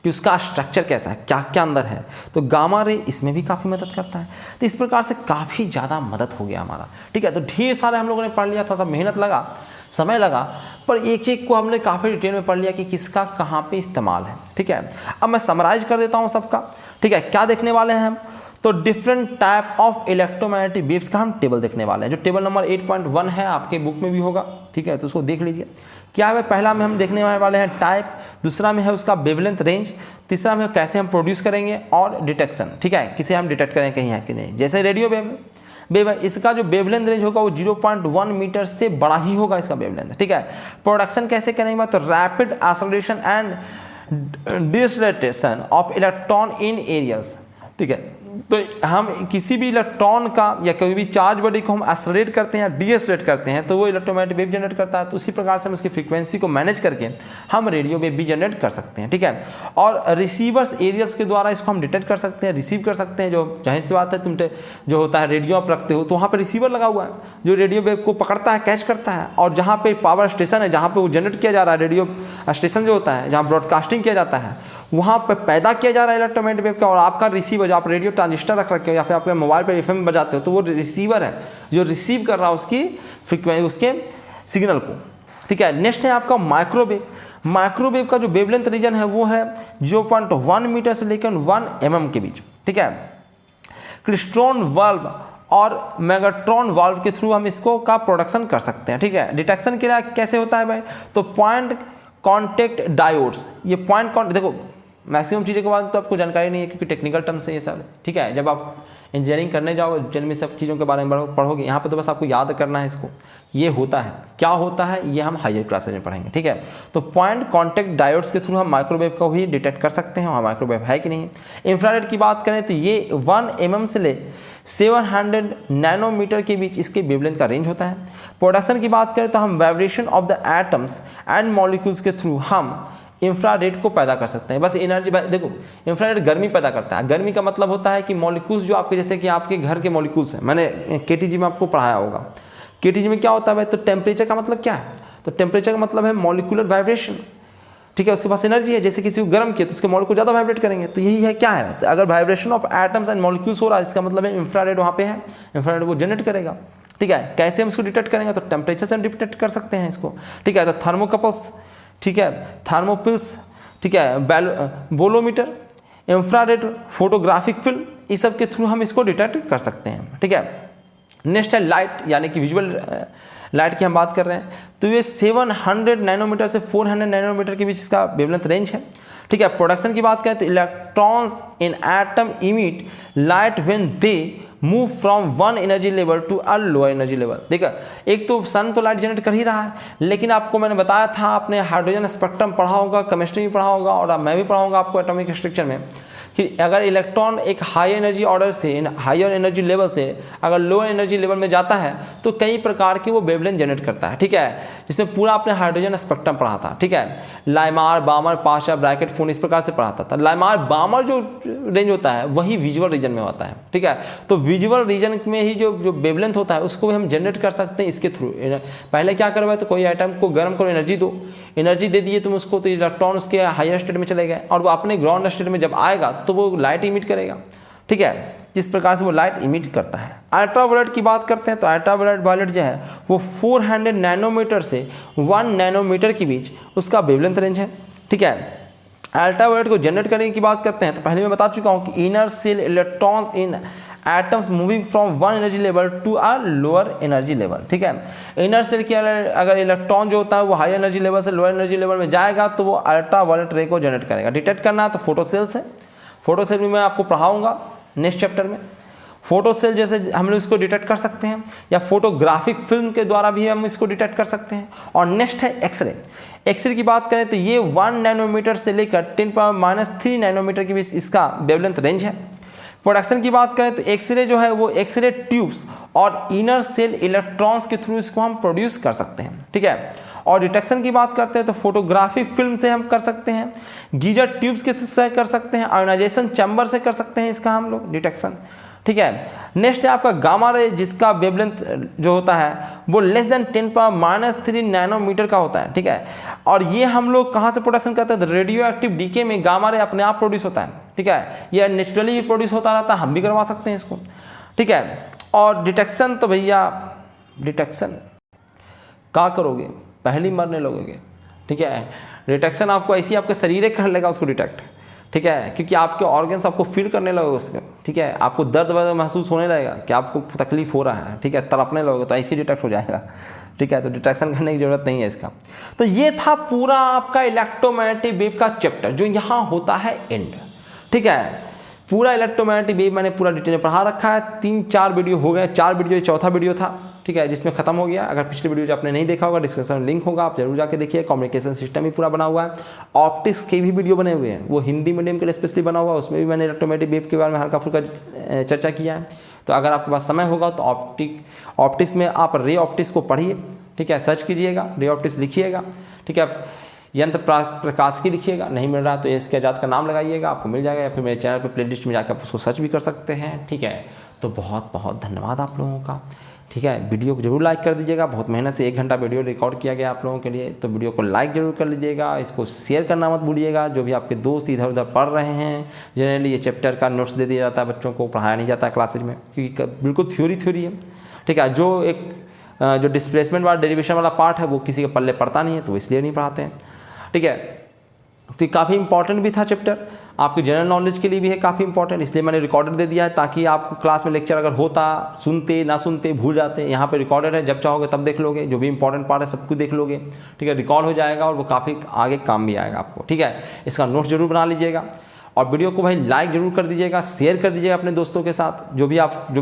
कि उसका स्ट्रक्चर कैसा है, क्या क्या अंदर है, तो गामा रे इसमें भी काफ़ी मदद करता है। तो इस प्रकार से काफ़ी ज़्यादा मदद हो गया हमारा, ठीक है। तो ढेर सारे हम लोगों ने पढ़ लिया, थोड़ा सा मेहनत लगा, समय लगा, पर एक एक को हमने काफ़ी डिटेल में पढ़ लिया कि किसका कहाँ पे इस्तेमाल है, ठीक है। अब मैं समराइज कर देता हूँ सबका, ठीक है। क्या देखने वाले हैं हम, तो different type of electromagnetic waves का हम टेबल देखने वाले हैं, जो टेबल नंबर 8.1 है आपके बुक में भी होगा, ठीक है। तो उसको देख लीजिए क्या है। पहला में हम देखने वाले हैं टाइप, दूसरा में है उसका वेवलेंथ रेंज, तीसरा में कैसे हम प्रोड्यूस करेंगे और डिटेक्शन, ठीक है, किसे हम डिटेक्ट करें कहीं है कि नहीं। जैसे रेडियो वेव है, इसका जो वेवलेंथ रेंज होगा वो 0.1 मीटर से बड़ा ही होगा इसका वेवलेंथ, ठीक है। प्रोडक्शन कैसे करेंगे, तो rapid acceleration and deceleration of electron in areas, ठीक है। तो हम किसी भी इलेक्ट्रॉन का या कोई भी चार्ज बॉडी को हम एक्सेलरेट करते हैं या डीएक्सेलरेट करते हैं तो वो इलेक्ट्रोमैग्नेटिक वेव जनरेट करता है। तो उसी प्रकार से हम उसकी फ्रीक्वेंसी को मैनेज करके हम रेडियो वेव भी जनरेट कर सकते हैं, ठीक है। और रिसीवर्स एरियल्स के द्वारा इसको हम डिटेक्ट कर सकते हैं, रिसीव कर सकते हैं। जो जाहिर सी बात है, तुम जो होता है रेडियो आप रखते हो तो वहाँ पर रिसीवर लगा हुआ है जो रेडियो वेव को पकड़ता है, कैच करता है, और जहाँ पे पावर स्टेशन है, जहाँ पे वो जनरेट किया जा रहा है, रेडियो स्टेशन जो होता है जहाँ ब्रॉडकास्टिंग किया जाता है, वहाँ पे पैदा किया जा रहा है इलेक्ट्रोमैग्नेटिक वेव का। और आपका रिसीवर, जो आप रेडियो ट्रांजिस्टर रख रखे हो या फिर आपके मोबाइल पर एफएम बजाते हो, तो वो रिसीवर है जो रिसीव कर रहा है उसकी फ्रीक्वेंसी, उसके सिग्नल को, ठीक है। नेक्स्ट है आपका माइक्रोवेव। माइक्रोवेव का जो वेवलेंथ रीजन है वो है 0.1 मीटर से लेकर 1 mm के बीच, ठीक है। क्लिस्ट्रॉन वाल्व और मेगाट्रॉन वाल्व के थ्रू हम इसको का प्रोडक्शन कर सकते हैं, ठीक है। डिटेक्शन के लिए कैसे होता है भाई, तो पॉइंट कॉन्टेक्ट डायोड्स, ये पॉइंट देखो मैक्सिमम चीज़ों के बाद तो आपको जानकारी नहीं है क्योंकि टेक्निकल टर्म्स है ये सब, ठीक है। जब आप इंजीनियरिंग करने जाओ जिनमें सब चीज़ों के बारे में पढ़ोगे, यहाँ पे तो बस आपको याद करना है इसको, ये होता है, क्या होता है ये हम हायर क्लासेज में पढ़ेंगे, ठीक है। तो पॉइंट कॉन्टेक्ट डायोड्स के थ्रू हम माइक्रोवेव को भी डिटेक्ट कर सकते हैं, वहाँ माइक्रोवेव है कि नहीं। इंफ्रारेड की बात करें तो ये 1 mm से ले 700 नैनोमीटर के बीच इसके वेवलेंथ का रेंज होता है। प्रोडक्शन की बात करें तो हम vibration of the atoms and molecules के थ्रू हम इंफ्रारेड को पैदा कर सकते हैं। बस एनर्जी, देखो इंफ्रारेड गर्मी पैदा करता है। गर्मी का मतलब होता है कि मॉलिक्यूल्स जो आपके, जैसे कि आपके घर के मॉलिक्यूल्स हैं, मैंने केटीजी में आपको पढ़ाया होगा। केटीजी में क्या होता है, तो टेम्परेचर का मतलब क्या है, तो टेम्परेचर का मतलब है मॉलिक्यूलर वाइब्रेशन, ठीक है। उसके पास एनर्जी है, जैसे किसी को गर्म किया तो उसके मॉलिक्यूल ज़्यादा वाइब्रेट करेंगे, तो यही है क्या है, तो अगर vibration of atoms and molecules हो रहा है इसका मतलब है इंफ्रारेड वहाँ पे है, इंफ्रारेड वो जनरेट करेगा, ठीक है। कैसे हम इसको डिटेक्ट करेंगे, तो टेम्परेचर से हम डिटेक्ट कर सकते हैं इसको, ठीक है। तो थर्मोकपल्स, ठीक है, थर्मोपिल्स, ठीक है, बोलोमीटर, इंफ्रारेड फोटोग्राफिक फिल्म, इस सब के थ्रू हम इसको डिटेक्ट कर सकते हैं, ठीक है। नेक्स्ट है लाइट, यानी कि विजुअल लाइट की हम बात कर रहे हैं, तो ये 700 नैनोमीटर से 400 नैनोमीटर के बीच इसका वेवलेंथ रेंज है, ठीक है। प्रोडक्शन की बात करें तो electrons in atom emit light when they move from one energy level to a lower energy level. देखा, एक तो सन तो लाइट जनरेट कर ही रहा है, लेकिन आपको मैंने बताया था, आपने हाइड्रोजन स्पेक्ट्रम पढ़ा होगा, केमिस्ट्री भी पढ़ा होगा, और मैं भी पढ़ाऊंगा आपको एटॉमिक स्ट्रक्चर में, कि अगर इलेक्ट्रॉन एक हाई एनर्जी ऑर्डर से, हायर एनर्जी लेवल से अगर लो एनर्जी लेवल में जाता है तो कई प्रकार की वो वेवलेंथ जनरेट करता है, ठीक है, जिसमें पूरा आपने हाइड्रोजन स्पेक्ट्रम पढ़ा था, ठीक है, लाइमार, बामर, पाशा, ब्रैकेट, फोन, इस प्रकार से पढ़ाता था। लाइमार बामर जो रेंज होता है वही विजुअल रीजन में होता है, ठीक है, तो विजुअल रीजन में ही जो वेवलेंथ होता है उसको भी हम जनरेट कर सकते हैं इसके थ्रू। पहले क्या करवाए, तो कोई आइटम को गर्म करो, एनर्जी दो, एनर्जी दे दिए तुम उसको, तो इलेक्ट्रॉन उसके हायर स्टेट में चले गए और वो अपने ग्राउंड स्टेट में जब आएगा तो वो लाइट इमिट करेगा, ठीक है, जिस प्रकार से वो लाइट इमिट करता है। अल्ट्रावायलेट की बात करते हैं तो अल्ट्रावायलेट जो है वो 400 नैनोमीटर से 1 नैनोमीटर के बीच उसका वेवलेंथ रेंज है, ठीक है। अल्ट्रावायलेट को जनरेट करने की बात करते हैं तो पहले मैं बता चुका हूँ कि inner shell electrons in atoms moving from one energy level to a lower energy level, ठीक है। इनर सेल के अगर इलेक्ट्रॉन जो होता है वो हाई एनर्जी लेवल से लोअर एनर्जी लेवल में जाएगा तो वो अल्ट्रावायलेट रे को जनरेट करेगा। डिटेक्ट करना है तो फोटोसेल से, फोटोसेल भी मैं आपको पढ़ाऊंगा नेक्स्ट चैप्टर में। फोटोसेल जैसे हम लोग इसको डिटेक्ट कर सकते हैं या फोटोग्राफिक फिल्म के द्वारा भी हम इसको डिटेक्ट कर सकते हैं। और नेक्स्ट है एक्सरे। एक्सरे की बात करें तो ये 1 नैनोमीटर से लेकर 10⁻³ नैनोमीटर के बीच इसका वेवलेंथ रेंज है। प्रोडक्शन की बात करें तो एक्सरे जो है वो एक्सरे ट्यूब्स और इनर सेल इलेक्ट्रॉन्स के थ्रू इसको हम प्रोड्यूस कर सकते हैं, ठीक है। और डिटेक्शन की बात करते हैं तो फोटोग्राफी फिल्म से हम कर सकते हैं, गीजर ट्यूब्स के से कर सकते हैं, आयोनाइजेशन चैम्बर से कर सकते हैं इसका हम लोग डिटेक्शन, ठीक है। नेक्स्ट है आपका गामा रे, जिसका वेवलेंथ जो होता है वो लेस देन 10⁻³ नैनोमीटर का होता है, ठीक है। और ये हम लोग कहाँ से प्रोडक्शन करते हैं, तो रेडियो एक्टिव डीके में गामा रे अपने आप प्रोड्यूस होता है, ठीक है। यह नेचुरली भी प्रोड्यूस होता रहता है, हम भी करवा सकते हैं इसको, ठीक है। और डिटेक्शन तो भैया डिटेक्शन क्या करोगे, पहली मरने लगोगे, ठीक है। डिटेक्शन आपको ऐसी आपके शरीर कर लेगा उसको डिटेक्ट, ठीक है, क्योंकि आपके ऑर्गन्स आपको फील करने लगोगे उसके, ठीक है। आपको दर्द वर्द महसूस होने लगेगा कि आपको तकलीफ हो रहा है, ठीक है, तड़पने लगोगे तो ऐसे डिटेक्ट हो जाएगा, ठीक है। तो डिटेक्शन करने की जरूरत नहीं है इसका। तो ये था पूरा आपका इलेक्ट्रोमैग्नेटिक वेव का चैप्टर जो यहाँ होता है एंड, ठीक है। पूरा इलेक्ट्रोमैग्नेटिक वेव मैंने पूरा डिटेल में पढ़ा रखा है। 3-4 वीडियो हो गए, 4 वीडियो, चौथा वीडियो था, ठीक है, जिसमें खत्म हो गया। अगर पिछले वीडियो जो आपने नहीं देखा होगा डिस्क्रिप्शन में लिंक होगा, आप जरूर जाके देखिए। कम्युनिकेशन सिस्टम भी पूरा बना हुआ है, ऑप्टिक्स के भी वीडियो बने हुए हैं, वो हिंदी मीडियम के लिए स्पेशली बना हुआ है, उसमें भी मैंने इलेक्ट्रोमैग्नेटिक वेव के बारे में हल्का फुल्का चर्चा किया है। तो अगर आपके पास समय होगा तो ऑप्टिक्स में आप रे ऑप्टिक्स को पढ़िए, ठीक है, सर्च कीजिएगा, रे ऑप्टिक्स लिखिएगा, ठीक है, यंत्र प्रकाश की लिखिएगा, नहीं मिल रहा तो इसके आजाद का नाम लगाइएगा, आपको मिल जाएगा, या फिर मेरे चैनल पर प्लेलिस्ट में जाकर आप उसको सर्च भी कर सकते हैं, ठीक है। तो बहुत बहुत धन्यवाद आप लोगों का, ठीक है। वीडियो को जरूर लाइक कर दीजिएगा, बहुत मेहनत से 1 घंटा वीडियो रिकॉर्ड किया गया आप लोगों के लिए, तो वीडियो को लाइक जरूर कर लीजिएगा, इसको शेयर करना मत भूलिएगा। जो भी आपके दोस्त इधर उधर पढ़ रहे हैं, जनरली ये चैप्टर का नोट्स दे दिया जाता है, बच्चों को पढ़ाया नहीं जाता है क्लासेज में, क्योंकि बिल्कुल थ्योरी है, ठीक है। जो डिस्प्लेसमेंट वाला डेरिवेशन वाला पार्ट है वो किसी के पल्ले पड़ता नहीं है, तो इसलिए नहीं पढ़ाते हैं, ठीक है। तो काफ़ी इंपॉर्टेंट भी था चैप्टर, आपकी जनरल नॉलेज के लिए भी है काफ़ी इंपॉर्टेंट, इसलिए मैंने रिकॉर्डेड दे दिया है, ताकि आपको क्लास में लेक्चर अगर होता, सुनते ना सुनते भूल जाते, यहाँ पे रिकॉर्डेड है, जब चाहोगे तब देख लोगे, जो भी इंपॉर्टेंट पार्ट है सब कुछ देख लोगे, ठीक है। रिकॉर्ड हो जाएगा और वो काफ़ी आगे काम भी आएगा आपको, ठीक है। इसका नोट जरूर बना लीजिएगा और वीडियो को भाई लाइक जरूर कर दीजिएगा, शेयर कर दीजिएगा अपने दोस्तों के साथ, जो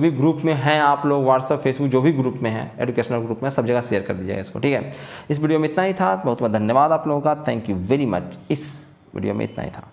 भी ग्रुप में हैं आप लोग, व्हाट्सअप, फेसबुक, जो भी ग्रुप में हैं, एजुकेशनल ग्रुप में, सब जगह शेयर कर दीजिएगा इसको, ठीक है। इस वीडियो में इतना ही था, बहुत बहुत धन्यवाद आप लोगों का, थैंक यू वेरी मच। इस वीडियो में इतना ही था।